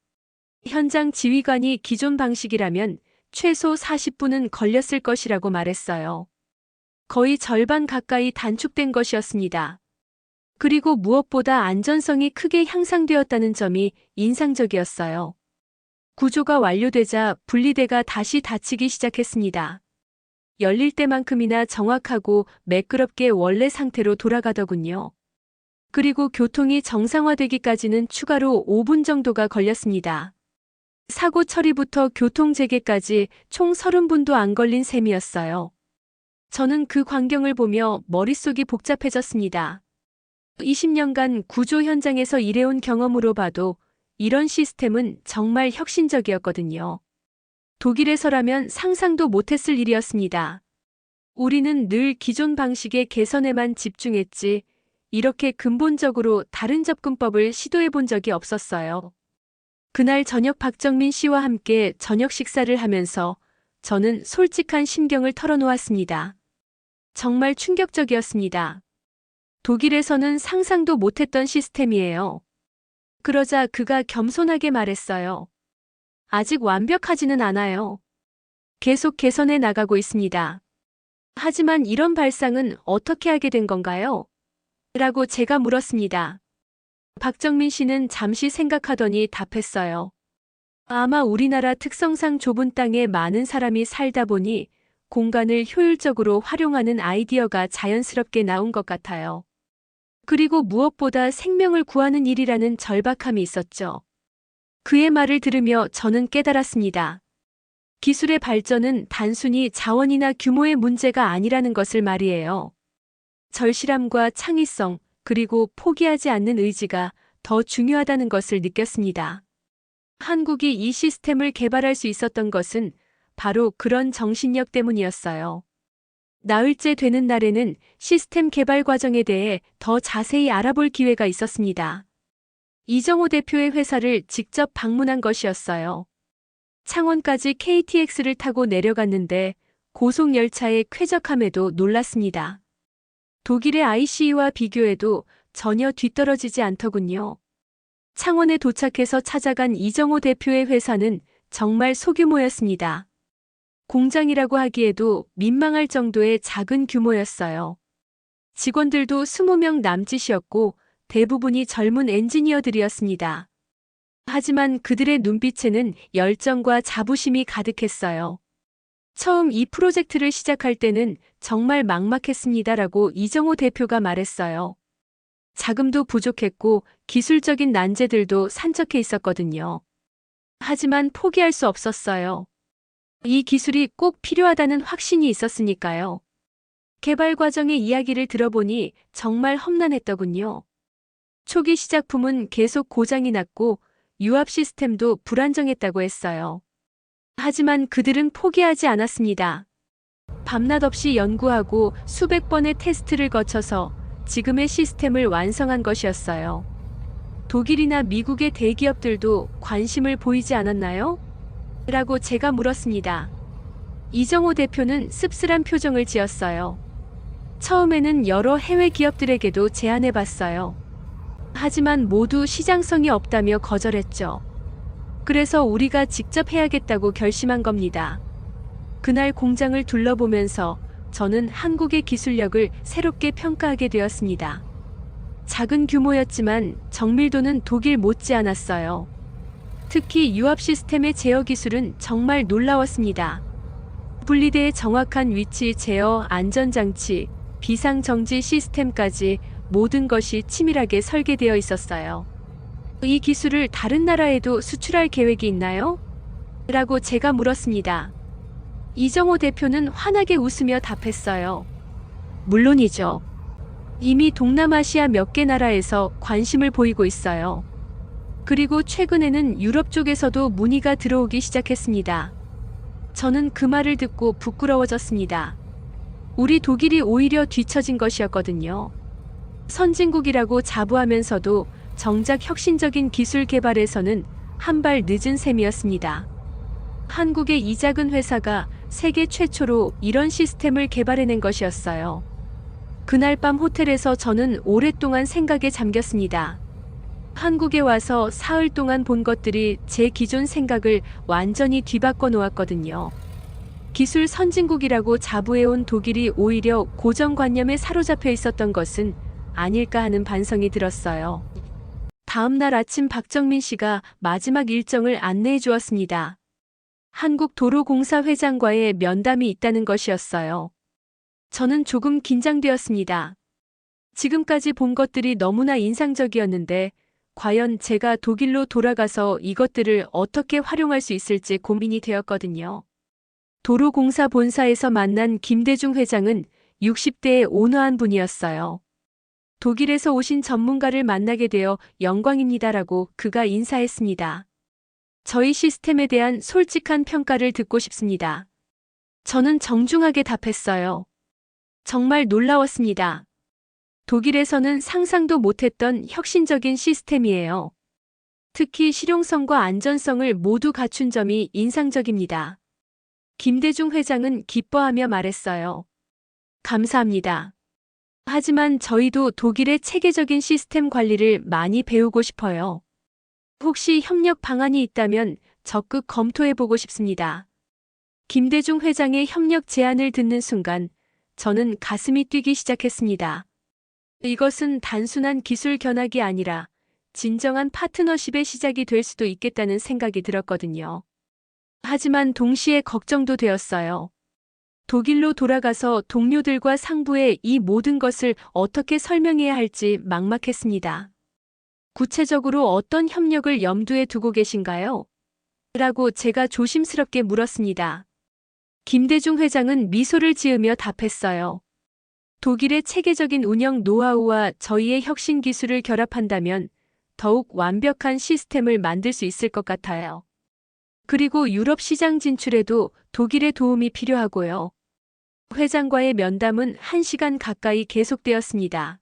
현장 지휘관이 기존 방식이라면 최소 40분은 걸렸을 것이라고 말했어요. 거의 절반 가까이 단축된 것이었습니다. 그리고 무엇보다 안전성이 크게 향상되었다는 점이 인상적이었어요. 구조가 완료되자 분리대가 다시 닫히기 시작했습니다. 열릴 때만큼이나 정확하고 매끄럽게 원래 상태로 돌아가더군요. 그리고 교통이 정상화되기까지는 추가로 5분 정도가 걸렸습니다. 사고 처리부터 교통 재개까지 총 30분도 안 걸린 셈이었어요. 저는 그 광경을 보며 머릿속이 복잡해졌습니다. 20년간 구조 현장에서 일해온 경험으로 봐도 이런 시스템은 정말 혁신적이었거든요. 독일에서라면 상상도 못했을 일이었습니다. 우리는 늘 기존 방식의 개선에만 집중했지 이렇게 근본적으로 다른 접근법을 시도해 본 적이 없었어요. 그날 저녁 박정민 씨와 함께 저녁 식사를 하면서 저는 솔직한 심경을 털어놓았습니다. 정말 충격적이었습니다. 독일에서는 상상도 못했던 시스템이에요. 그러자 그가 겸손하게 말했어요. 아직 완벽하지는 않아요. 계속 개선해 나가고 있습니다. 하지만 이런 발상은 어떻게 하게 된 건가요? 라고 제가 물었습니다. 박정민 씨는 잠시 생각하더니 답했어요. 아마 우리나라 특성상 좁은 땅에 많은 사람이 살다 보니 공간을 효율적으로 활용하는 아이디어가 자연스럽게 나온 것 같아요. 그리고 무엇보다 생명을 구하는 일이라는 절박함이 있었죠. 그의 말을 들으며 저는 깨달았습니다. 기술의 발전은 단순히 자원이나 규모의 문제가 아니라는 것을 말이에요. 절실함과 창의성, 그리고 포기하지 않는 의지가 더 중요하다는 것을 느꼈습니다. 한국이 이 시스템을 개발할 수 있었던 것은 바로 그런 정신력 때문이었어요. 나흘째 되는 날에는 시스템 개발 과정에 대해 더 자세히 알아볼 기회가 있었습니다. 이정호 대표의 회사를 직접 방문한 것이었어요. 창원까지 KTX를 타고 내려갔는데 고속열차의 쾌적함에도 놀랐습니다. 독일의 ICE와 비교해도 전혀 뒤떨어지지 않더군요. 창원에 도착해서 찾아간 이정호 대표의 회사는 정말 소규모였습니다. 공장이라고 하기에도 민망할 정도의 작은 규모였어요. 직원들도 20명 남짓이었고 대부분이 젊은 엔지니어들이었습니다. 하지만 그들의 눈빛에는 열정과 자부심이 가득했어요. 처음 이 프로젝트를 시작할 때는 정말 막막했습니다라고 이정호 대표가 말했어요. 자금도 부족했고 기술적인 난제들도 산적해 있었거든요. 하지만 포기할 수 없었어요. 이 기술이 꼭 필요하다는 확신이 있었으니까요. 개발 과정의 이야기를 들어보니 정말 험난했더군요. 초기 시작품은 계속 고장이 났고 유압 시스템도 불안정했다고 했어요. 하지만 그들은 포기하지 않았습니다. 밤낮 없이 연구하고 수백 번의 테스트를 거쳐서 지금의 시스템을 완성한 것이었어요. 독일이나 미국의 대기업들도 관심을 보이지 않았나요? 라고 제가 물었습니다. 이정호 대표는 씁쓸한 표정을 지었어요. 처음에는 여러 해외 기업들에게도 제안해봤어요. 하지만 모두 시장성이 없다며 거절했죠. 그래서 우리가 직접 해야겠다고 결심한 겁니다. 그날 공장을 둘러보면서 저는 한국의 기술력을 새롭게 평가하게 되었습니다. 작은 규모였지만 정밀도는 독일 못지않았어요. 특히 유압 시스템의 제어 기술은 정말 놀라웠습니다. 분리대의 정확한 위치 제어, 안전장치, 비상정지 시스템까지 모든 것이 치밀하게 설계되어 있었어요. 이 기술을 다른 나라에도 수출할 계획이 있나요? 라고 제가 물었습니다. 이정호 대표는 환하게 웃으며 답했어요. 물론이죠. 이미 동남아시아 몇 개 나라에서 관심을 보이고 있어요. 그리고 최근에는 유럽 쪽에서도 문의가 들어오기 시작했습니다. 저는 그 말을 듣고 부끄러워졌습니다. 우리 독일이 오히려 뒤처진 것이었거든요. 선진국이라고 자부하면서도 정작 혁신적인 기술 개발에서는 한 발 늦은 셈이었습니다. 한국의 이 작은 회사가 세계 최초로 이런 시스템을 개발해낸 것이었어요. 그날 밤 호텔에서 저는 오랫동안 생각에 잠겼습니다. 한국에 와서 사흘 동안 본 것들이 제 기존 생각을 완전히 뒤바꿔 놓았거든요. 기술 선진국이라고 자부해온 독일이 오히려 고정관념에 사로잡혀 있었던 것은 아닐까 하는 반성이 들었어요. 다음 날 아침 박정민 씨가 마지막 일정을 안내해 주었습니다. 한국도로공사 회장과의 면담이 있다는 것이었어요. 저는 조금 긴장되었습니다. 지금까지 본 것들이 너무나 인상적이었는데 과연 제가 독일로 돌아가서 이것들을 어떻게 활용할 수 있을지 고민이 되었거든요. 도로공사 본사에서 만난 김대중 회장은 60대의 온화한 분이었어요. 독일에서 오신 전문가를 만나게 되어 영광입니다라고 그가 인사했습니다. 저희 시스템에 대한 솔직한 평가를 듣고 싶습니다. 저는 정중하게 답했어요. 정말 놀라웠습니다. 독일에서는 상상도 못했던 혁신적인 시스템이에요. 특히 실용성과 안전성을 모두 갖춘 점이 인상적입니다. 김대중 회장은 기뻐하며 말했어요. 감사합니다. 하지만 저희도 독일의 체계적인 시스템 관리를 많이 배우고 싶어요. 혹시 협력 방안이 있다면 적극 검토해보고 싶습니다. 김대중 회장의 협력 제안을 듣는 순간 저는 가슴이 뛰기 시작했습니다. 이것은 단순한 기술 견학이 아니라 진정한 파트너십의 시작이 될 수도 있겠다는 생각이 들었거든요. 하지만 동시에 걱정도 되었어요. 독일로 돌아가서 동료들과 상부에 이 모든 것을 어떻게 설명해야 할지 막막했습니다. 구체적으로 어떤 협력을 염두에 두고 계신가요? 라고 제가 조심스럽게 물었습니다. 김대중 회장은 미소를 지으며 답했어요. 독일의 체계적인 운영 노하우와 저희의 혁신 기술을 결합한다면 더욱 완벽한 시스템을 만들 수 있을 것 같아요. 그리고 유럽 시장 진출에도 독일의 도움이 필요하고요. 회장과의 면담은 1시간 가까이 계속되었습니다.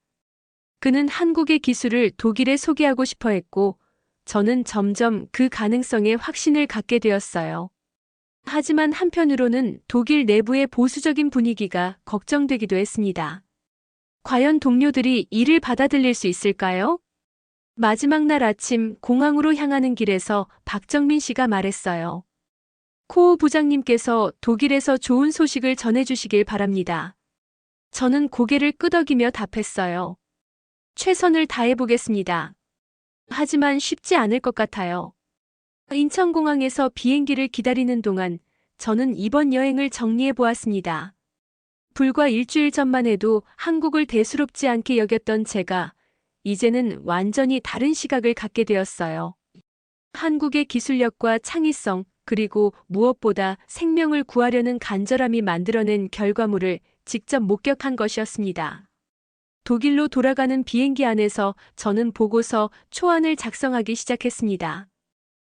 그는 한국의 기술을 독일에 소개하고 싶어 했고, 저는 점점 그 가능성에 확신을 갖게 되었어요. 하지만 한편으로는 독일 내부의 보수적인 분위기가 걱정되기도 했습니다. 과연 동료들이 이를 받아들일 수 있을까요? 마지막 날 아침 공항으로 향하는 길에서 박정민 씨가 말했어요. 코오 부장님께서 독일에서 좋은 소식을 전해주시길 바랍니다. 저는 고개를 끄덕이며 답했어요. 최선을 다해보겠습니다. 하지만 쉽지 않을 것 같아요. 인천공항에서 비행기를 기다리는 동안 저는 이번 여행을 정리해 보았습니다. 불과 일주일 전만 해도 한국을 대수롭지 않게 여겼던 제가 이제는 완전히 다른 시각을 갖게 되었어요. 한국의 기술력과 창의성, 그리고 무엇보다 생명을 구하려는 간절함이 만들어낸 결과물을 직접 목격한 것이었습니다. 독일로 돌아가는 비행기 안에서 저는 보고서 초안을 작성하기 시작했습니다.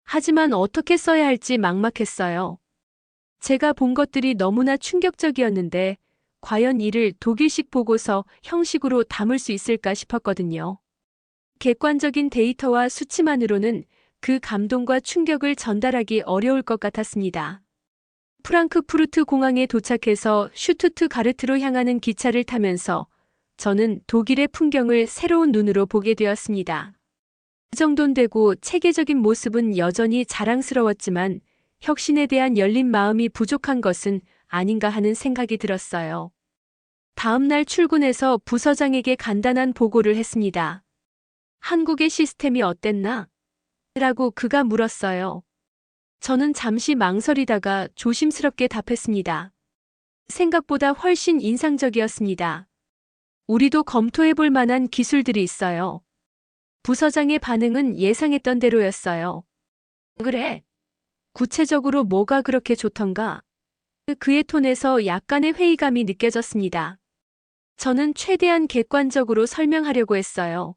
하지만 어떻게 써야 할지 막막했어요. 제가 본 것들이 너무나 충격적이었는데 과연 이를 독일식 보고서 형식으로 담을 수 있을까 싶었거든요. 객관적인 데이터와 수치만으로는 그 감동과 충격을 전달하기 어려울 것 같았습니다. 프랑크푸르트 공항에 도착해서 슈투트가르트로 향하는 기차를 타면서 저는 독일의 풍경을 새로운 눈으로 보게 되었습니다. 그 정돈 되고 체계적인 모습은 여전히 자랑스러웠지만 혁신에 대한 열린 마음이 부족한 것은 아닌가 하는 생각이 들었어요. 다음 날 출근해서 부서장에게 간단한 보고를 했습니다. 한국의 시스템이 어땠나? 라고 그가 물었어요. 저는 잠시 망설이다가 조심스럽게 답했습니다. 생각보다 훨씬 인상적이었습니다. 우리도 검토해 볼 만한 기술들이 있어요. 부서장의 반응은 예상했던 대로였어요. 그래? 구체적으로 뭐가 그렇게 좋던가? 그의 톤에서 약간의 회의감이 느껴졌습니다. 저는 최대한 객관적으로 설명하려고 했어요.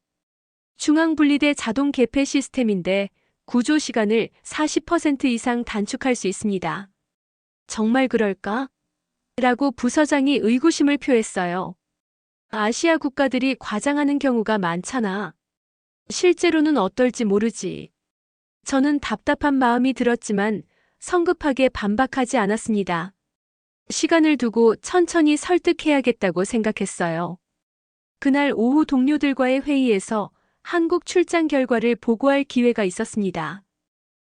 중앙분리대 자동 개폐 시스템인데 구조 시간을 40% 이상 단축할 수 있습니다. 정말 그럴까? 라고 부서장이 의구심을 표했어요. 아시아 국가들이 과장하는 경우가 많잖아. 실제로는 어떨지 모르지. 저는 답답한 마음이 들었지만 성급하게 반박하지 않았습니다. 시간을 두고 천천히 설득해야겠다고 생각했어요. 그날 오후 동료들과의 회의에서 한국 출장 결과를 보고할 기회가 있었습니다.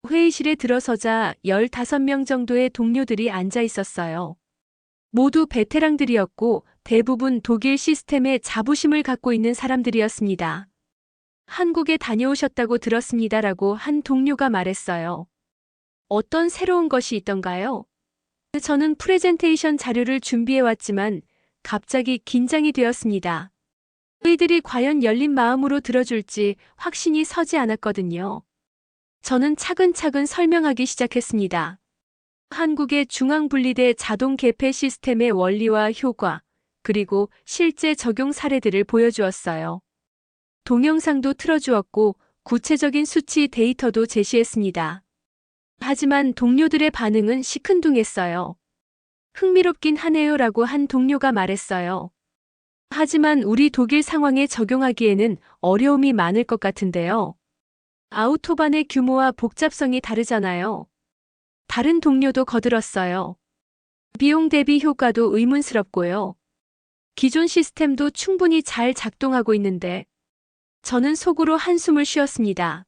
회의실에 들어서자 15명 정도의 동료들이 앉아 있었어요. 모두 베테랑들이었고 대부분 독일 시스템에 자부심을 갖고 있는 사람들이었습니다. 한국에 다녀오셨다고 들었습니다라고 한 동료가 말했어요. 어떤 새로운 것이 있던가요? 저는 프레젠테이션 자료를 준비해왔지만 갑자기 긴장이 되었습니다. 저희들이 과연 열린 마음으로 들어줄지 확신이 서지 않았거든요. 저는 차근차근 설명하기 시작했습니다. 한국의 중앙분리대 자동 개폐 시스템의 원리와 효과, 그리고 실제 적용 사례들을 보여주었어요. 동영상도 틀어주었고 구체적인 수치 데이터도 제시했습니다. 하지만 동료들의 반응은 시큰둥했어요. 흥미롭긴 하네요라고 한 동료가 말했어요. 하지만 우리 독일 상황에 적용하기에는 어려움이 많을 것 같은데요. 아우토반의 규모와 복잡성이 다르잖아요. 다른 동료도 거들었어요. 비용 대비 효과도 의문스럽고요. 기존 시스템도 충분히 잘 작동하고 있는데 저는 속으로 한숨을 쉬었습니다.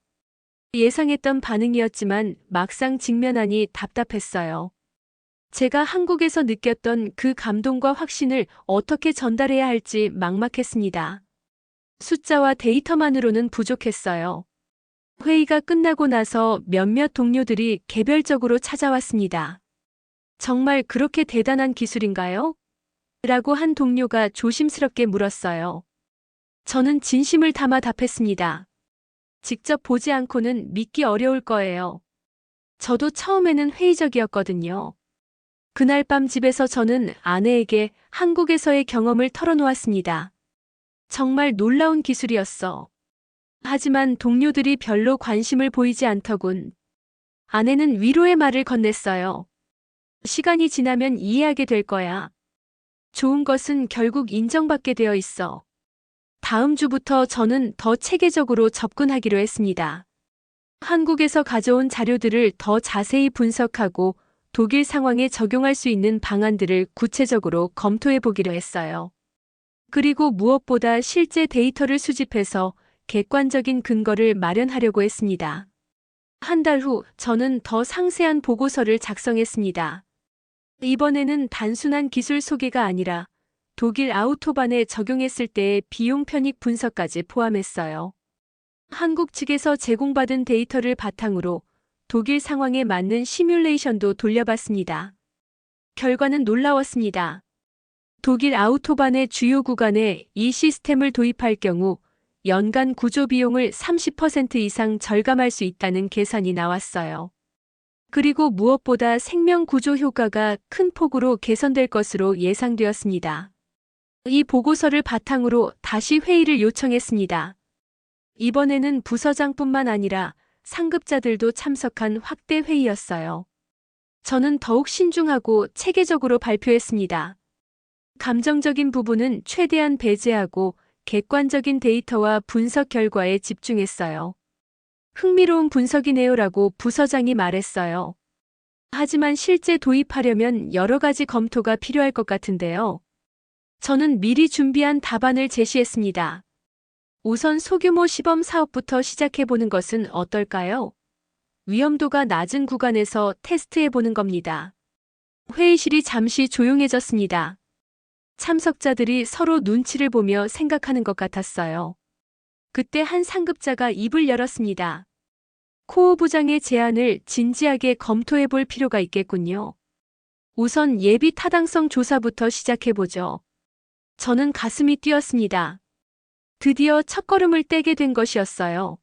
예상했던 반응이었지만 막상 직면하니 답답했어요. 제가 한국에서 느꼈던 그 감동과 확신을 어떻게 전달해야 할지 막막했습니다. 숫자와 데이터만으로는 부족했어요. 회의가 끝나고 나서 몇몇 동료들이 개별적으로 찾아왔습니다. 정말 그렇게 대단한 기술인가요? 라고 한 동료가 조심스럽게 물었어요. 저는 진심을 담아 답했습니다. 직접 보지 않고는 믿기 어려울 거예요. 저도 처음에는 회의적이었거든요. 그날 밤 집에서 저는 아내에게 한국에서의 경험을 털어놓았습니다. 정말 놀라운 기술이었어. 하지만 동료들이 별로 관심을 보이지 않더군. 아내는 위로의 말을 건넸어요. 시간이 지나면 이해하게 될 거야. 좋은 것은 결국 인정받게 되어 있어. 다음 주부터 저는 더 체계적으로 접근하기로 했습니다. 한국에서 가져온 자료들을 더 자세히 분석하고 독일 상황에 적용할 수 있는 방안들을 구체적으로 검토해 보기로 했어요. 그리고 무엇보다 실제 데이터를 수집해서 객관적인 근거를 마련하려고 했습니다. 한 달 후 저는 더 상세한 보고서를 작성했습니다. 이번에는 단순한 기술 소개가 아니라 독일 아우토반에 적용했을 때의 비용 편익 분석까지 포함했어요. 한국 측에서 제공받은 데이터를 바탕으로 독일 상황에 맞는 시뮬레이션도 돌려봤습니다. 결과는 놀라웠습니다. 독일 아우토반의 주요 구간에 이 시스템을 도입할 경우 연간 구조 비용을 30% 이상 절감할 수 있다는 계산이 나왔어요. 그리고 무엇보다 생명 구조 효과가 큰 폭으로 개선될 것으로 예상되었습니다. 이 보고서를 바탕으로 다시 회의를 요청했습니다. 이번에는 부서장뿐만 아니라 상급자들도 참석한 확대 회의였어요. 저는 더욱 신중하고 체계적으로 발표했습니다. 감정적인 부분은 최대한 배제하고 객관적인 데이터와 분석 결과에 집중했어요. 흥미로운 분석이네요라고 부서장이 말했어요. 하지만 실제 도입하려면 여러 가지 검토가 필요할 것 같은데요. 저는 미리 준비한 답안을 제시했습니다. 우선 소규모 시범 사업부터 시작해보는 것은 어떨까요? 위험도가 낮은 구간에서 테스트해보는 겁니다. 회의실이 잠시 조용해졌습니다. 참석자들이 서로 눈치를 보며 생각하는 것 같았어요. 그때 한 상급자가 입을 열었습니다. 코오 부장의 제안을 진지하게 검토해볼 필요가 있겠군요. 우선 예비 타당성 조사부터 시작해보죠. 저는 가슴이 뛰었습니다. 드디어 첫걸음을 떼게 된 것이었어요.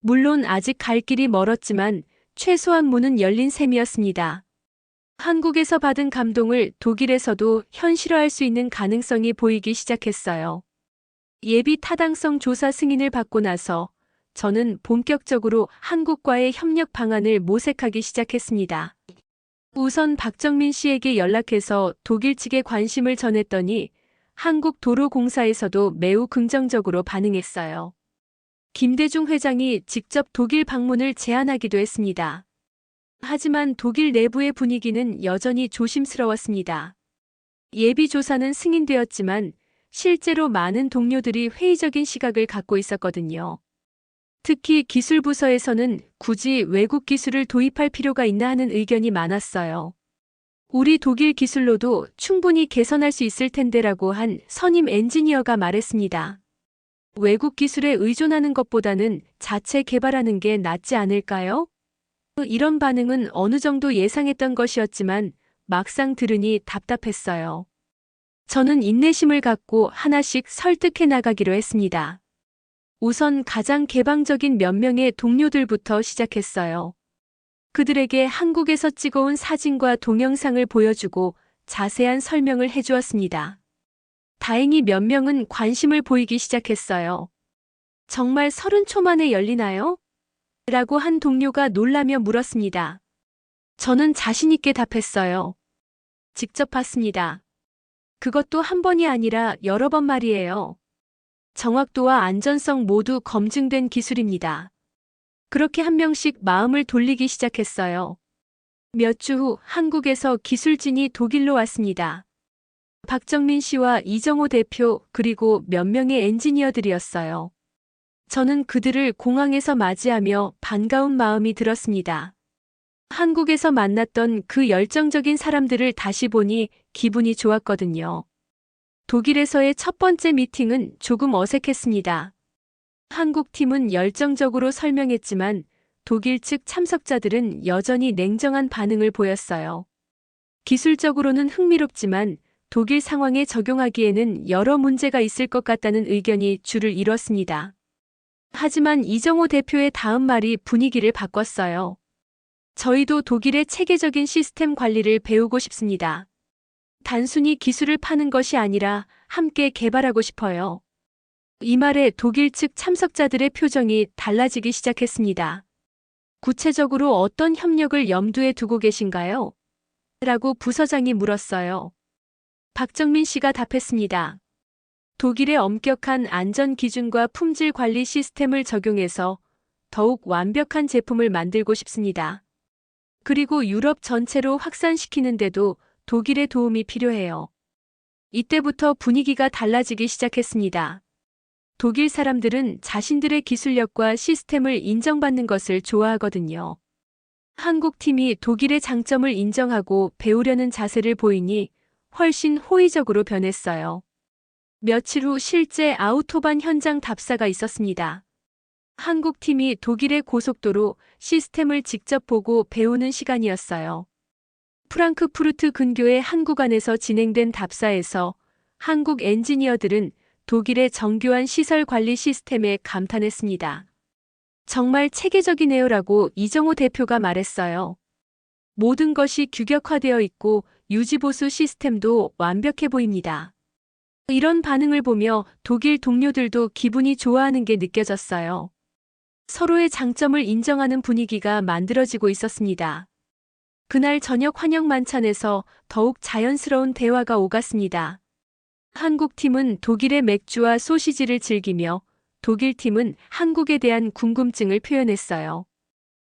물론 아직 갈 길이 멀었지만 최소한 문은 열린 셈이었습니다. 한국에서 받은 감동을 독일에서도 현실화할 수 있는 가능성이 보이기 시작했어요. 예비 타당성 조사 승인을 받고 나서 저는 본격적으로 한국과의 협력 방안을 모색하기 시작했습니다. 우선 박정민 씨에게 연락해서 독일 측에 관심을 전했더니 한국도로공사에서도 매우 긍정적으로 반응했어요. 김대중 회장이 직접 독일 방문을 제안하기도 했습니다. 하지만 독일 내부의 분위기는 여전히 조심스러웠습니다. 예비 조사는 승인되었지만 실제로 많은 동료들이 회의적인 시각을 갖고 있었거든요. 특히 기술부서에서는 굳이 외국 기술을 도입할 필요가 있나 하는 의견이 많았어요. 우리 독일 기술로도 충분히 개선할 수 있을 텐데라고 한 선임 엔지니어가 말했습니다. 외국 기술에 의존하는 것보다는 자체 개발하는 게 낫지 않을까요? 이런 반응은 어느 정도 예상했던 것이었지만 막상 들으니 답답했어요. 저는 인내심을 갖고 하나씩 설득해 나가기로 했습니다. 우선 가장 개방적인 몇 명의 동료들부터 시작했어요. 그들에게 한국에서 찍어온 사진과 동영상을 보여주고 자세한 설명을 해주었습니다. 다행히 몇 명은 관심을 보이기 시작했어요. 정말 30초 만에 열리나요? 라고 한 동료가 놀라며 물었습니다. 저는 자신 있게 답했어요. 직접 봤습니다. 그것도 한 번이 아니라 여러 번 말이에요. 정확도와 안전성 모두 검증된 기술입니다. 그렇게 한 명씩 마음을 돌리기 시작했어요. 몇 주 후 한국에서 기술진이 독일로 왔습니다. 박정민 씨와 이정호 대표 그리고 몇 명의 엔지니어들이었어요. 저는 그들을 공항에서 맞이하며 반가운 마음이 들었습니다. 한국에서 만났던 그 열정적인 사람들을 다시 보니 기분이 좋았거든요. 독일에서의 첫 번째 미팅은 조금 어색했습니다. 한국 팀은 열정적으로 설명했지만 독일 측 참석자들은 여전히 냉정한 반응을 보였어요. 기술적으로는 흥미롭지만 독일 상황에 적용하기에는 여러 문제가 있을 것 같다는 의견이 줄을 이뤘습니다. 하지만 이정호 대표의 다음 말이 분위기를 바꿨어요. 저희도 독일의 체계적인 시스템 관리를 배우고 싶습니다. 단순히 기술을 파는 것이 아니라 함께 개발하고 싶어요. 이 말에 독일 측 참석자들의 표정이 달라지기 시작했습니다. 구체적으로 어떤 협력을 염두에 두고 계신가요? 라고 부서장이 물었어요. 박정민 씨가 답했습니다. 독일의 엄격한 안전 기준과 품질 관리 시스템을 적용해서 더욱 완벽한 제품을 만들고 싶습니다. 그리고 유럽 전체로 확산시키는데도 독일의 도움이 필요해요. 이때부터 분위기가 달라지기 시작했습니다. 독일 사람들은 자신들의 기술력과 시스템을 인정받는 것을 좋아하거든요. 한국 팀이 독일의 장점을 인정하고 배우려는 자세를 보이니 훨씬 호의적으로 변했어요. 며칠 후 실제 아우토반 현장 답사가 있었습니다. 한국 팀이 독일의 고속도로 시스템을 직접 보고 배우는 시간이었어요. 프랑크푸르트 근교의 한 구간에서 진행된 답사에서 한국 엔지니어들은 독일의 정교한 시설 관리 시스템에 감탄했습니다. 정말 체계적이네요라고 이정호 대표가 말했어요. 모든 것이 규격화되어 있고 유지보수 시스템도 완벽해 보입니다. 이런 반응을 보며 독일 동료들도 기분이 좋아하는 게 느껴졌어요. 서로의 장점을 인정하는 분위기가 만들어지고 있었습니다. 그날 저녁 환영 만찬에서 더욱 자연스러운 대화가 오갔습니다. 한국 팀은 독일의 맥주와 소시지를 즐기며 독일 팀은 한국에 대한 궁금증을 표현했어요.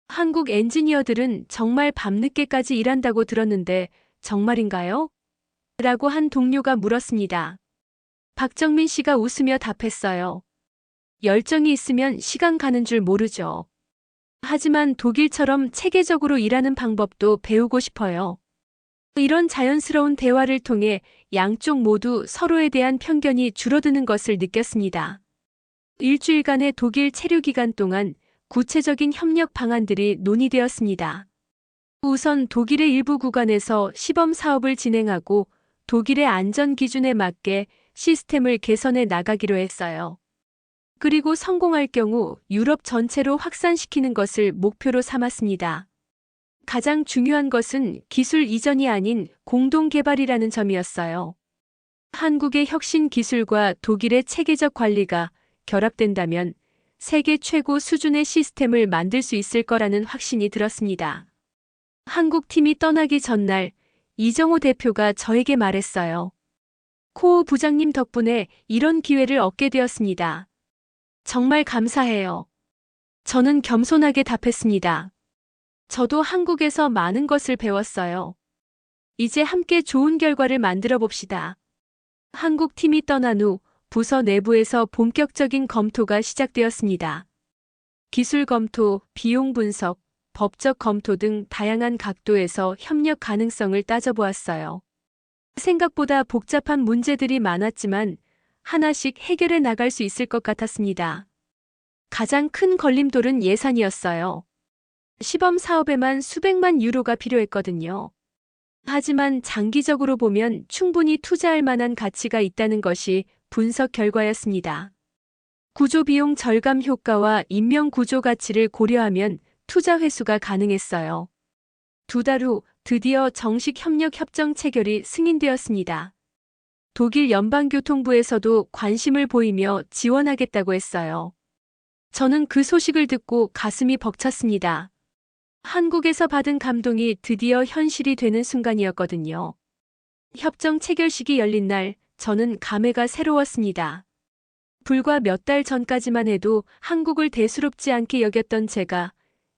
한국 엔지니어들은 정말 밤늦게까지 일한다고 들었는데 정말인가요? 라고 한 동료가 물었습니다. 박정민 씨가 웃으며 답했어요. 열정이 있으면 시간 가는 줄 모르죠. 하지만 독일처럼 체계적으로 일하는 방법도 배우고 싶어요. 이런 자연스러운 대화를 통해 양쪽 모두 서로에 대한 편견이 줄어드는 것을 느꼈습니다. 일주일간의 독일 체류 기간 동안 구체적인 협력 방안들이 논의되었습니다. 우선 독일의 일부 구간에서 시범 사업을 진행하고 독일의 안전 기준에 맞게 시스템을 개선해 나가기로 했어요. 그리고 성공할 경우 유럽 전체로 확산시키는 것을 목표로 삼았습니다. 가장 중요한 것은 기술 이전이 아닌 공동 개발이라는 점이었어요. 한국의 혁신 기술과 독일의 체계적 관리가 결합된다면 세계 최고 수준의 시스템을 만들 수 있을 거라는 확신이 들었습니다. 한국 팀이 떠나기 전날 이정호 대표가 저에게 말했어요. 코오 부장님 덕분에 이런 기회를 얻게 되었습니다. 정말 감사해요. 저는 겸손하게 답했습니다. 저도 한국에서 많은 것을 배웠어요. 이제 함께 좋은 결과를 만들어 봅시다. 한국 팀이 떠난 후 부서 내부에서 본격적인 검토가 시작되었습니다. 기술 검토, 비용 분석, 법적 검토 등 다양한 각도에서 협력 가능성을 따져보았어요. 생각보다 복잡한 문제들이 많았지만 하나씩 해결해 나갈 수 있을 것 같았습니다. 가장 큰 걸림돌은 예산이었어요. 시범 사업에만 수백만 유로가 필요했거든요. 하지만 장기적으로 보면 충분히 투자할 만한 가치가 있다는 것이 분석 결과였습니다. 구조 비용 절감 효과와 인명 구조 가치를 고려하면 투자 회수가 가능했어요. 2달 후 드디어 정식 협력 협정 체결이 승인되었습니다. 독일 연방교통부에서도 관심을 보이며 지원하겠다고 했어요. 저는 그 소식을 듣고 가슴이 벅찼습니다. 한국에서 받은 감동이 드디어 현실이 되는 순간이었거든요. 협정 체결식이 열린 날 저는 감회가 새로웠습니다. 불과 몇 달 전까지만 해도 한국을 대수롭지 않게 여겼던 제가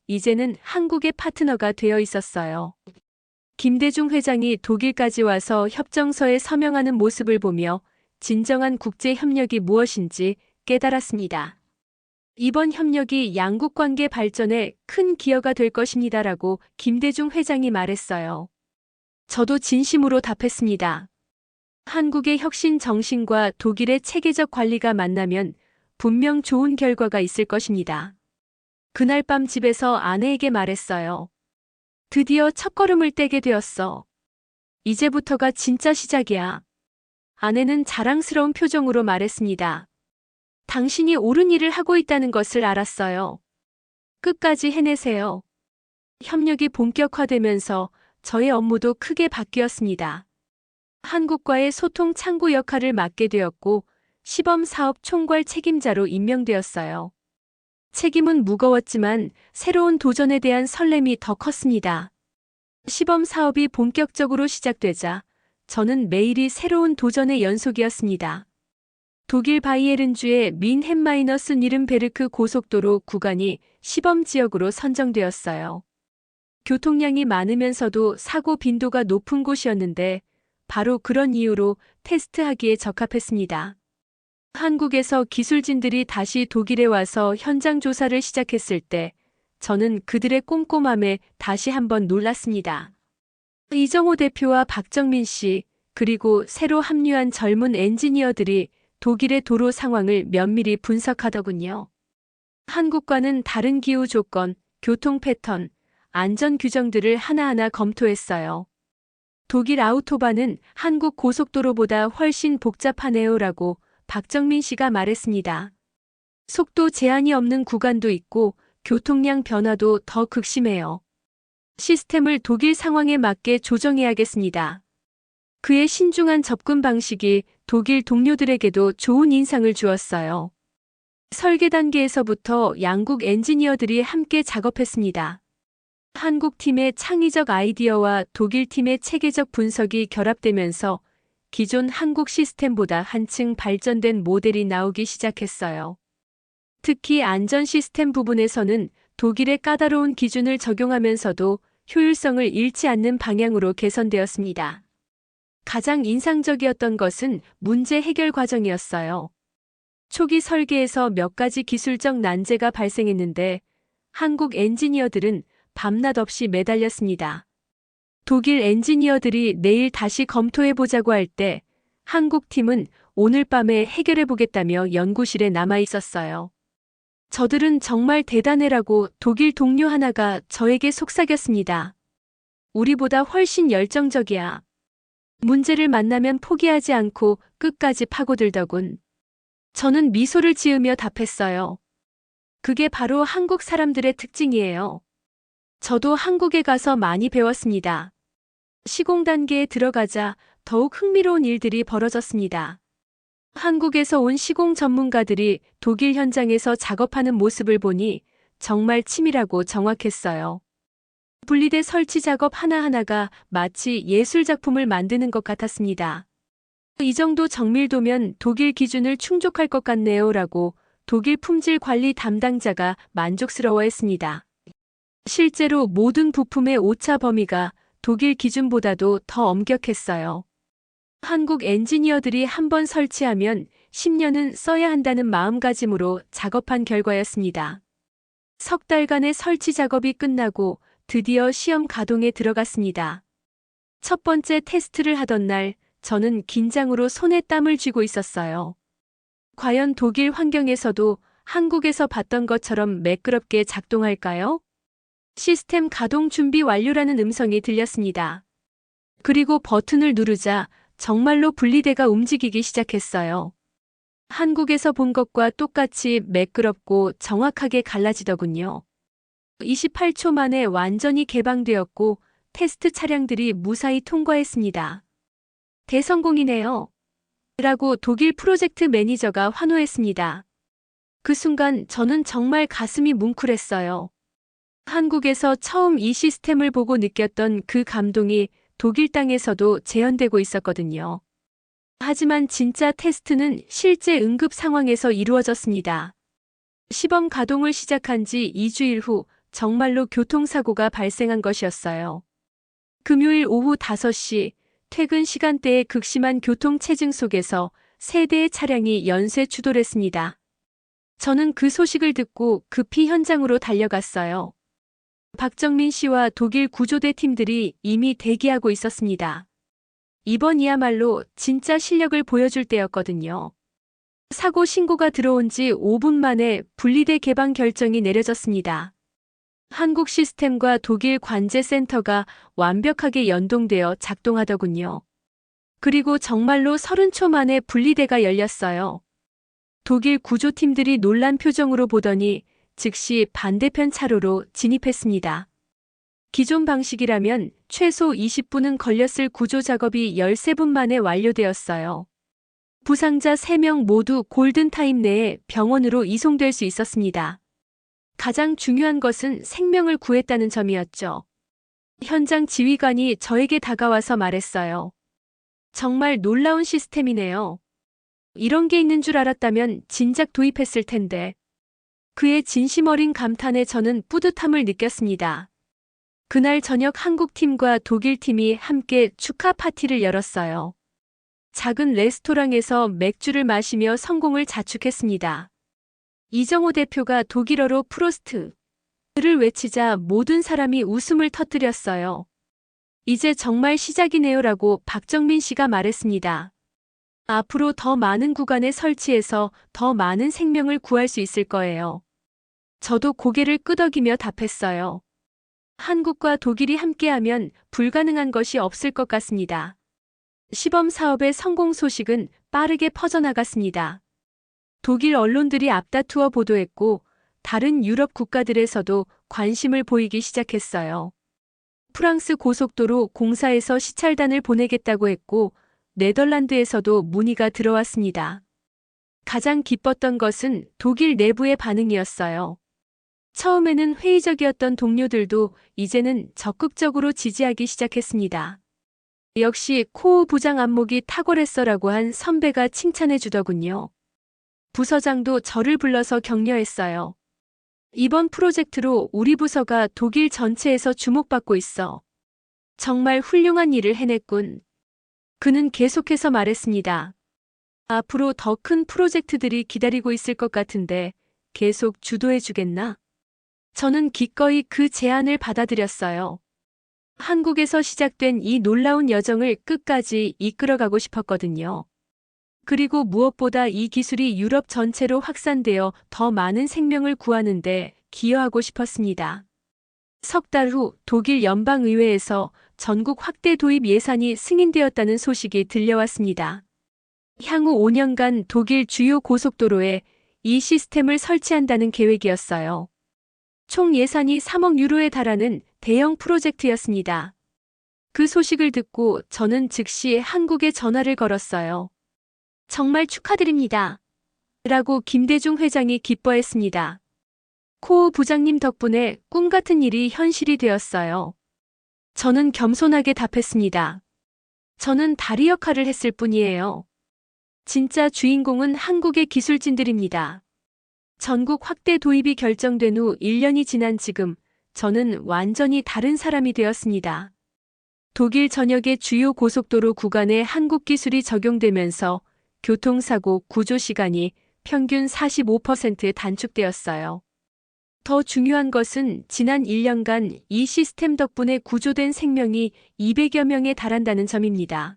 이제는 한국의 파트너가 되어 있었어요. 김대중 회장이 독일까지 와서 협정서에 서명하는 모습을 보며 진정한 국제 협력이 무엇인지 깨달았습니다. 이번 협력이 양국 관계 발전에 큰 기여가 될 것입니다라고 김대중 회장이 말했어요. 저도 진심으로 답했습니다. 한국의 혁신 정신과 독일의 체계적 관리가 만나면 분명 좋은 결과가 있을 것입니다. 그날 밤 집에서 아내에게 말했어요. 드디어 첫걸음을 떼게 되었어. 이제부터가 진짜 시작이야. 아내는 자랑스러운 표정으로 말했습니다. 당신이 옳은 일을 하고 있다는 것을 알았어요. 끝까지 해내세요. 협력이 본격화되면서 저의 업무도 크게 바뀌었습니다. 한국과의 소통 창구 역할을 맡게 되었고 시범 사업 총괄 책임자로 임명되었어요. 책임은 무거웠지만 새로운 도전에 대한 설렘이 더 컸습니다. 시범 사업이 본격적으로 시작되자 저는 매일이 새로운 도전의 연속이었습니다. 독일 바이에른주의 민헨-니른베르크 고속도로 구간이 시범 지역으로 선정되었어요. 교통량이 많으면서도 사고 빈도가 높은 곳이었는데 바로 그런 이유로 테스트하기에 적합했습니다. 한국에서 기술진들이 다시 독일에 와서 현장 조사를 시작했을 때 저는 그들의 꼼꼼함에 다시 한번 놀랐습니다. 이정호 대표와 박정민 씨, 그리고 새로 합류한 젊은 엔지니어들이 독일의 도로 상황을 면밀히 분석하더군요. 한국과는 다른 기후 조건, 교통 패턴, 안전 규정들을 하나하나 검토했어요. 독일 아우토반은 한국 고속도로보다 훨씬 복잡하네요라고 박정민 씨가 말했습니다. 속도 제한이 없는 구간도 있고 교통량 변화도 더 극심해요. 시스템을 독일 상황에 맞게 조정해야겠습니다. 그의 신중한 접근 방식이 독일 동료들에게도 좋은 인상을 주었어요. 설계 단계에서부터 양국 엔지니어들이 함께 작업했습니다. 한국 팀의 창의적 아이디어와 독일 팀의 체계적 분석이 결합되면서 기존 한국 시스템보다 한층 발전된 모델이 나오기 시작했어요. 특히 안전 시스템 부분에서는 독일의 까다로운 기준을 적용하면서도 효율성을 잃지 않는 방향으로 개선되었습니다. 가장 인상적이었던 것은 문제 해결 과정이었어요. 초기 설계에서 몇 가지 기술적 난제가 발생했는데 한국 엔지니어들은 밤낮 없이 매달렸습니다. 독일 엔지니어들이 내일 다시 검토해보자고 할 때 한국 팀은 오늘 밤에 해결해보겠다며 연구실에 남아 있었어요. 저들은 정말 대단해라고 독일 동료 하나가 저에게 속삭였습니다. 우리보다 훨씬 열정적이야. 문제를 만나면 포기하지 않고 끝까지 파고들더군. 저는 미소를 지으며 답했어요. 그게 바로 한국 사람들의 특징이에요. 저도 한국에 가서 많이 배웠습니다. 시공 단계에 들어가자 더욱 흥미로운 일들이 벌어졌습니다. 한국에서 온 시공 전문가들이 독일 현장에서 작업하는 모습을 보니 정말 치밀하고 정확했어요. 분리대 설치 작업 하나하나가 마치 예술 작품을 만드는 것 같았습니다. 이 정도 정밀도면 독일 기준을 충족할 것 같네요 라고 독일 품질 관리 담당자가 만족스러워했습니다. 실제로 모든 부품의 오차 범위가 독일 기준보다도 더 엄격했어요. 한국 엔지니어들이 한번 설치하면 10년은 써야 한다는 마음가짐으로 작업한 결과였습니다. 석 달간의 설치 작업이 끝나고 드디어 시험 가동에 들어갔습니다. 첫 번째 테스트를 하던 날, 저는 긴장으로 손에 땀을 쥐고 있었어요. 과연 독일 환경에서도 한국에서 봤던 것처럼 매끄럽게 작동할까요? 시스템 가동 준비 완료라는 음성이 들렸습니다. 그리고 버튼을 누르자 정말로 분리대가 움직이기 시작했어요. 한국에서 본 것과 똑같이 매끄럽고 정확하게 갈라지더군요. 28초 만에 완전히 개방되었고 테스트 차량들이 무사히 통과했습니다. 대성공이네요. 라고 독일 프로젝트 매니저가 환호했습니다. 그 순간 저는 정말 가슴이 뭉클했어요. 한국에서 처음 이 시스템을 보고 느꼈던 그 감동이 독일 땅에서도 재현되고 있었거든요. 하지만 진짜 테스트는 실제 응급 상황에서 이루어졌습니다. 시범 가동을 시작한 지 2주일 후 정말로 교통사고가 발생한 것이었어요. 금요일 오후 5시 퇴근 시간대의 극심한 교통체증 속에서 세 대의 차량이 연쇄 추돌했습니다. 저는 그 소식을 듣고 급히 현장으로 달려갔어요. 박정민 씨와 독일 구조대 팀들이 이미 대기하고 있었습니다. 이번이야말로 진짜 실력을 보여줄 때였거든요. 사고 신고가 들어온 지 5분 만에 분리대 개방 결정이 내려졌습니다. 한국 시스템과 독일 관제센터가 완벽하게 연동되어 작동하더군요. 그리고 정말로 30초 만에 분리대가 열렸어요. 독일 구조팀들이 놀란 표정으로 보더니 즉시 반대편 차로로 진입했습니다. 기존 방식이라면 최소 20분은 걸렸을 구조 작업이 13분 만에 완료되었어요. 부상자 3명 모두 골든타임 내에 병원으로 이송될 수 있었습니다. 가장 중요한 것은 생명을 구했다는 점이었죠. 현장 지휘관이 저에게 다가와서 말했어요. 정말 놀라운 시스템이네요. 이런 게 있는 줄 알았다면 진작 도입했을 텐데. 그의 진심 어린 감탄에 저는 뿌듯함을 느꼈습니다. 그날 저녁 한국팀과 독일팀이 함께 축하 파티를 열었어요. 작은 레스토랑에서 맥주를 마시며 성공을 자축했습니다. 이정호 대표가 독일어로 프로스트를 외치자 모든 사람이 웃음을 터뜨렸어요. 이제 정말 시작이네요라고 박정민 씨가 말했습니다. 앞으로 더 많은 구간에 설치해서 더 많은 생명을 구할 수 있을 거예요. 저도 고개를 끄덕이며 답했어요. 한국과 독일이 함께하면 불가능한 것이 없을 것 같습니다. 시범 사업의 성공 소식은 빠르게 퍼져나갔습니다. 독일 언론들이 앞다투어 보도했고 다른 유럽 국가들에서도 관심을 보이기 시작했어요. 프랑스 고속도로 공사에서 시찰단을 보내겠다고 했고 네덜란드에서도 문의가 들어왔습니다. 가장 기뻤던 것은 독일 내부의 반응이었어요. 처음에는 회의적이었던 동료들도 이제는 적극적으로 지지하기 시작했습니다. 역시 코우 부장 안목이 탁월했어라고 한 선배가 칭찬해 주더군요. 부서장도 저를 불러서 격려했어요. 이번 프로젝트로 우리 부서가 독일 전체에서 주목받고 있어. 정말 훌륭한 일을 해냈군. 그는 계속해서 말했습니다. 앞으로 더 큰 프로젝트들이 기다리고 있을 것 같은데 계속 주도해 주겠나? 저는 기꺼이 그 제안을 받아들였어요. 한국에서 시작된 이 놀라운 여정을 끝까지 이끌어가고 싶었거든요. 그리고 무엇보다 이 기술이 유럽 전체로 확산되어 더 많은 생명을 구하는데 기여하고 싶었습니다. 석 달 후 독일 연방의회에서 전국 확대 도입 예산이 승인되었다는 소식이 들려왔습니다. 향후 5년간 독일 주요 고속도로에 이 시스템을 설치한다는 계획이었어요. 총 예산이 3억 유로에 달하는 대형 프로젝트였습니다. 그 소식을 듣고 저는 즉시 한국에 전화를 걸었어요. 정말 축하드립니다. 라고 김대중 회장이 기뻐했습니다. 코 부장님 덕분에 꿈 같은 일이 현실이 되었어요. 저는 겸손하게 답했습니다. 저는 다리 역할을 했을 뿐이에요. 진짜 주인공은 한국의 기술진들입니다. 전국 확대 도입이 결정된 후 1년이 지난 지금 저는 완전히 다른 사람이 되었습니다. 독일 전역의 주요 고속도로 구간에 한국 기술이 적용되면서 교통사고 구조 시간이 평균 45% 단축되었어요. 더 중요한 것은 지난 1년간 이 시스템 덕분에 구조된 생명이 200여 명에 달한다는 점입니다.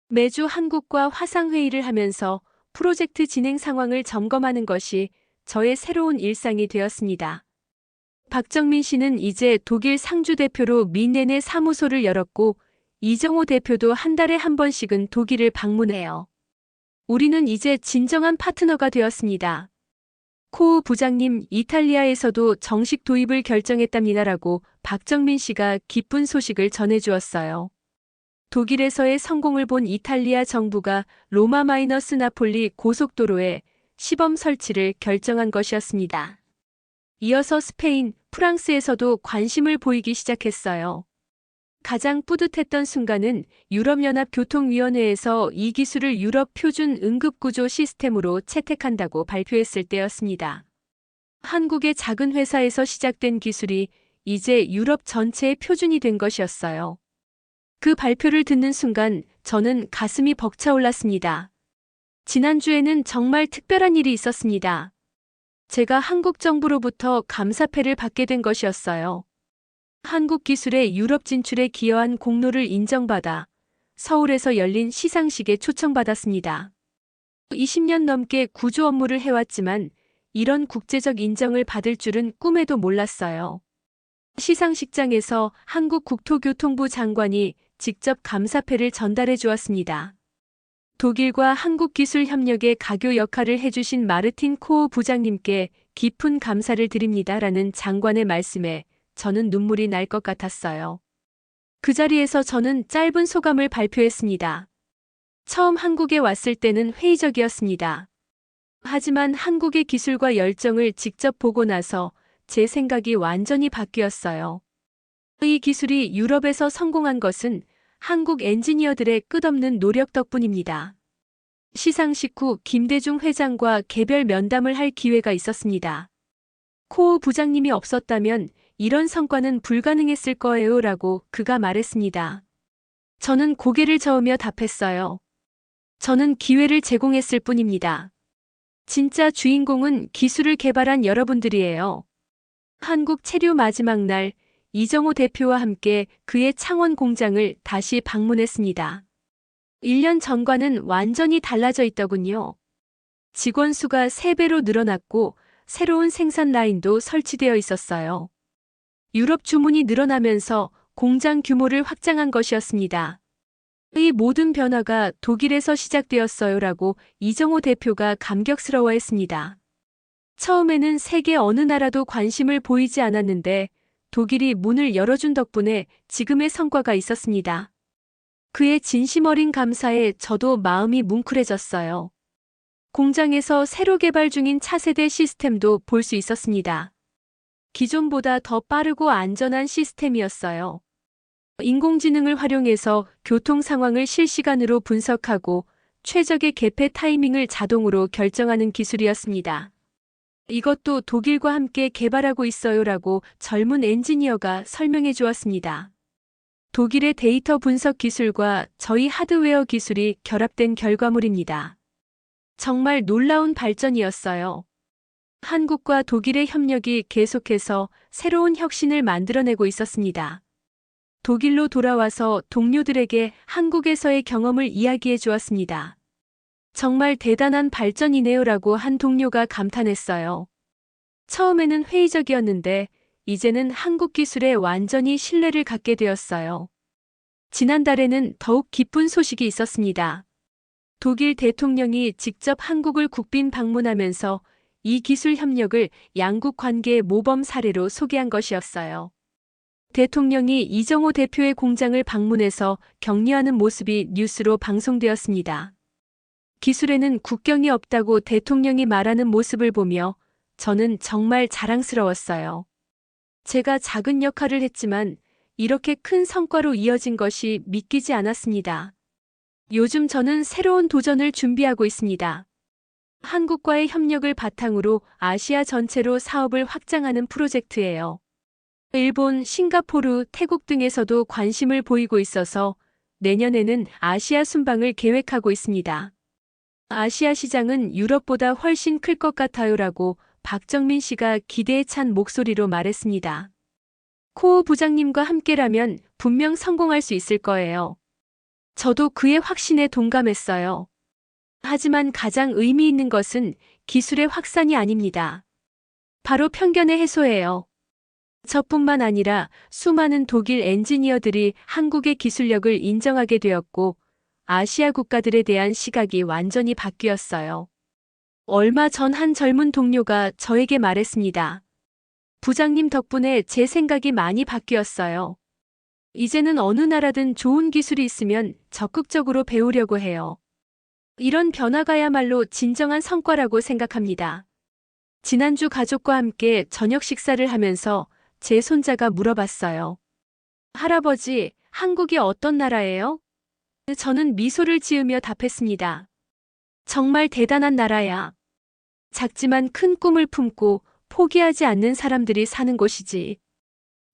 매주 한국과 화상회의를 하면서 프로젝트 진행 상황을 점검하는 것이 저의 새로운 일상이 되었습니다. 박정민 씨는 이제 독일 상주 대표로 민내내 사무소를 열었고 이정호 대표도 한 달에 한 번씩은 독일을 방문해요. 우리는 이제 진정한 파트너가 되었습니다. 코 부장님, 이탈리아에서도 정식 도입을 결정했답니다라고 박정민 씨가 기쁜 소식을 전해주었어요. 독일에서의 성공을 본 이탈리아 정부가 로마 마이너스 나폴리 고속도로에 시범 설치를 결정한 것이었습니다. 이어서 스페인, 프랑스에서도 관심을 보이기 시작했어요. 가장 뿌듯했던 순간은 유럽연합교통위원회에서 이 기술을 유럽 표준 응급구조 시스템으로 채택한다고 발표했을 때였습니다. 한국의 작은 회사에서 시작된 기술이 이제 유럽 전체의 표준이 된 것이었어요. 그 발표를 듣는 순간 저는 가슴이 벅차올랐습니다. 지난주에는 정말 특별한 일이 있었습니다. 제가 한국 정부로부터 감사패를 받게 된 것이었어요. 한국 기술의 유럽 진출에 기여한 공로를 인정받아 서울에서 열린 시상식에 초청받았습니다. 20년 넘게 구조 업무를 해왔지만 이런 국제적 인정을 받을 줄은 꿈에도 몰랐어요. 시상식장에서 한국 국토교통부 장관이 직접 감사패를 전달해 주었습니다. 독일과 한국 기술 협력의 가교 역할을 해주신 마르틴 코오 부장님께 깊은 감사를 드립니다라는 장관의 말씀에 저는 눈물이 날 것 같았어요. 그 자리에서 저는 짧은 소감을 발표했습니다. 처음 한국에 왔을 때는 회의적이었습니다. 하지만 한국의 기술과 열정을 직접 보고 나서 제 생각이 완전히 바뀌었어요. 이 기술이 유럽에서 성공한 것은 한국 엔지니어들의 끝없는 노력 덕분입니다. 시상식 후 김대중 회장과 개별 면담을 할 기회가 있었습니다. 코오 부장님이 없었다면 이런 성과는 불가능했을 거예요 라고 그가 말했습니다. 저는 고개를 저으며 답했어요. 저는 기회를 제공했을 뿐입니다. 진짜 주인공은 기술을 개발한 여러분들이에요. 한국 체류 마지막 날 이정호 대표와 함께 그의 창원 공장을 다시 방문했습니다. 1년 전과는 완전히 달라져 있더군요. 직원 수가 3배로 늘어났고 새로운 생산 라인도 설치되어 있었어요. 유럽 주문이 늘어나면서 공장 규모를 확장한 것이었습니다. 이 모든 변화가 독일에서 시작되었어요라고 이정호 대표가 감격스러워했습니다. 처음에는 세계 어느 나라도 관심을 보이지 않았는데 독일이 문을 열어준 덕분에 지금의 성과가 있었습니다. 그의 진심 어린 감사에 저도 마음이 뭉클해졌어요. 공장에서 새로 개발 중인 차세대 시스템도 볼 수 있었습니다. 기존보다 더 빠르고 안전한 시스템이었어요. 인공지능을 활용해서 교통 상황을 실시간으로 분석하고 최적의 개폐 타이밍을 자동으로 결정하는 기술이었습니다. 이것도 독일과 함께 개발하고 있어요라고 젊은 엔지니어가 설명해 주었습니다. 독일의 데이터 분석 기술과 저희 하드웨어 기술이 결합된 결과물입니다. 정말 놀라운 발전이었어요. 한국과 독일의 협력이 계속해서 새로운 혁신을 만들어내고 있었습니다. 독일로 돌아와서 동료들에게 한국에서의 경험을 이야기해 주었습니다. 정말 대단한 발전이네요라고 한 동료가 감탄했어요. 처음에는 회의적이었는데 이제는 한국 기술에 완전히 신뢰를 갖게 되었어요. 지난달에는 더욱 기쁜 소식이 있었습니다. 독일 대통령이 직접 한국을 국빈 방문하면서 이 기술 협력을 양국 관계의 모범 사례로 소개한 것이었어요. 대통령이 이정호 대표의 공장을 방문해서 격려하는 모습이 뉴스로 방송되었습니다. 기술에는 국경이 없다고 대통령이 말하는 모습을 보며 저는 정말 자랑스러웠어요. 제가 작은 역할을 했지만 이렇게 큰 성과로 이어진 것이 믿기지 않았습니다. 요즘 저는 새로운 도전을 준비하고 있습니다. 한국과의 협력을 바탕으로 아시아 전체로 사업을 확장하는 프로젝트예요. 일본, 싱가포르, 태국 등에서도 관심을 보이고 있어서 내년에는 아시아 순방을 계획하고 있습니다. 아시아 시장은 유럽보다 훨씬 클 것 같아요라고 박정민 씨가 기대에 찬 목소리로 말했습니다. 코오 부장님과 함께라면 분명 성공할 수 있을 거예요. 저도 그의 확신에 동감했어요. 하지만 가장 의미 있는 것은 기술의 확산이 아닙니다. 바로 편견의 해소예요. 저뿐만 아니라 수많은 독일 엔지니어들이 한국의 기술력을 인정하게 되었고 아시아 국가들에 대한 시각이 완전히 바뀌었어요. 얼마 전 한 젊은 동료가 저에게 말했습니다. 부장님 덕분에 제 생각이 많이 바뀌었어요. 이제는 어느 나라든 좋은 기술이 있으면 적극적으로 배우려고 해요. 이런 변화가야말로 진정한 성과라고 생각합니다. 지난주 가족과 함께 저녁 식사를 하면서 제 손자가 물어봤어요. 할아버지, 한국이 어떤 나라예요? 저는 미소를 지으며 답했습니다. 정말 대단한 나라야. 작지만 큰 꿈을 품고 포기하지 않는 사람들이 사는 곳이지.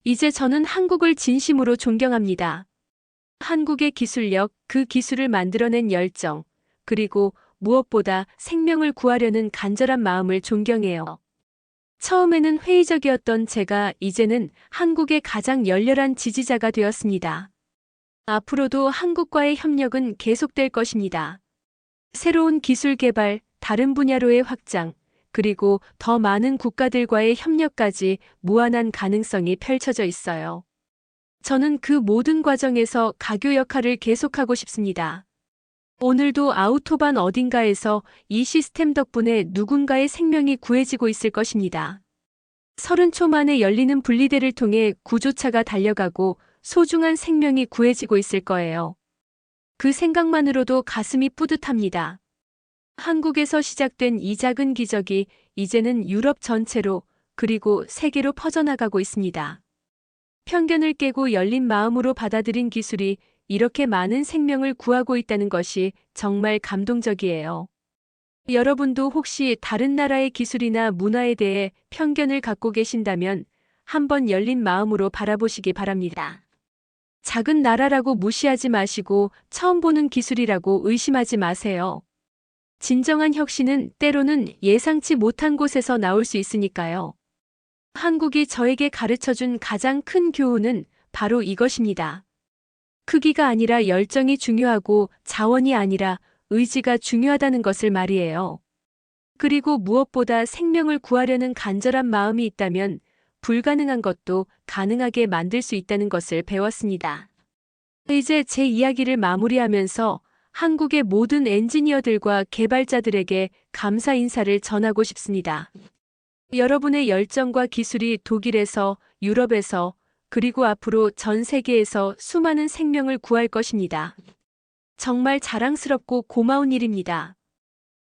이제 저는 한국을 진심으로 존경합니다. 한국의 기술력, 그 기술을 만들어낸 열정, 그리고 무엇보다 생명을 구하려는 간절한 마음을 존경해요. 처음에는 회의적이었던 제가 이제는 한국의 가장 열렬한 지지자가 되었습니다. 앞으로도 한국과의 협력은 계속될 것입니다. 새로운 기술 개발, 다른 분야로의 확장, 그리고 더 많은 국가들과의 협력까지 무한한 가능성이 펼쳐져 있어요. 저는 그 모든 과정에서 가교 역할을 계속하고 싶습니다. 오늘도 아우토반 어딘가에서 이 시스템 덕분에 누군가의 생명이 구해지고 있을 것입니다. 30초 만에 열리는 분리대를 통해 구조차가 달려가고 소중한 생명이 구해지고 있을 거예요. 그 생각만으로도 가슴이 뿌듯합니다. 한국에서 시작된 이 작은 기적이 이제는 유럽 전체로 그리고 세계로 퍼져나가고 있습니다. 편견을 깨고 열린 마음으로 받아들인 기술이 이렇게 많은 생명을 구하고 있다는 것이 정말 감동적이에요. 여러분도 혹시 다른 나라의 기술이나 문화에 대해 편견을 갖고 계신다면 한번 열린 마음으로 바라보시기 바랍니다. 작은 나라라고 무시하지 마시고 처음 보는 기술이라고 의심하지 마세요. 진정한 혁신은 때로는 예상치 못한 곳에서 나올 수 있으니까요. 한국이 저에게 가르쳐준 가장 큰 교훈은 바로 이것입니다. 크기가 아니라 열정이 중요하고 자원이 아니라 의지가 중요하다는 것을 말이에요. 그리고 무엇보다 생명을 구하려는 간절한 마음이 있다면 불가능한 것도 가능하게 만들 수 있다는 것을 배웠습니다. 이제 제 이야기를 마무리하면서 한국의 모든 엔지니어들과 개발자들에게 감사 인사를 전하고 싶습니다. 여러분의 열정과 기술이 독일에서, 유럽에서, 그리고 앞으로 전 세계에서 수많은 생명을 구할 것입니다. 정말 자랑스럽고 고마운 일입니다.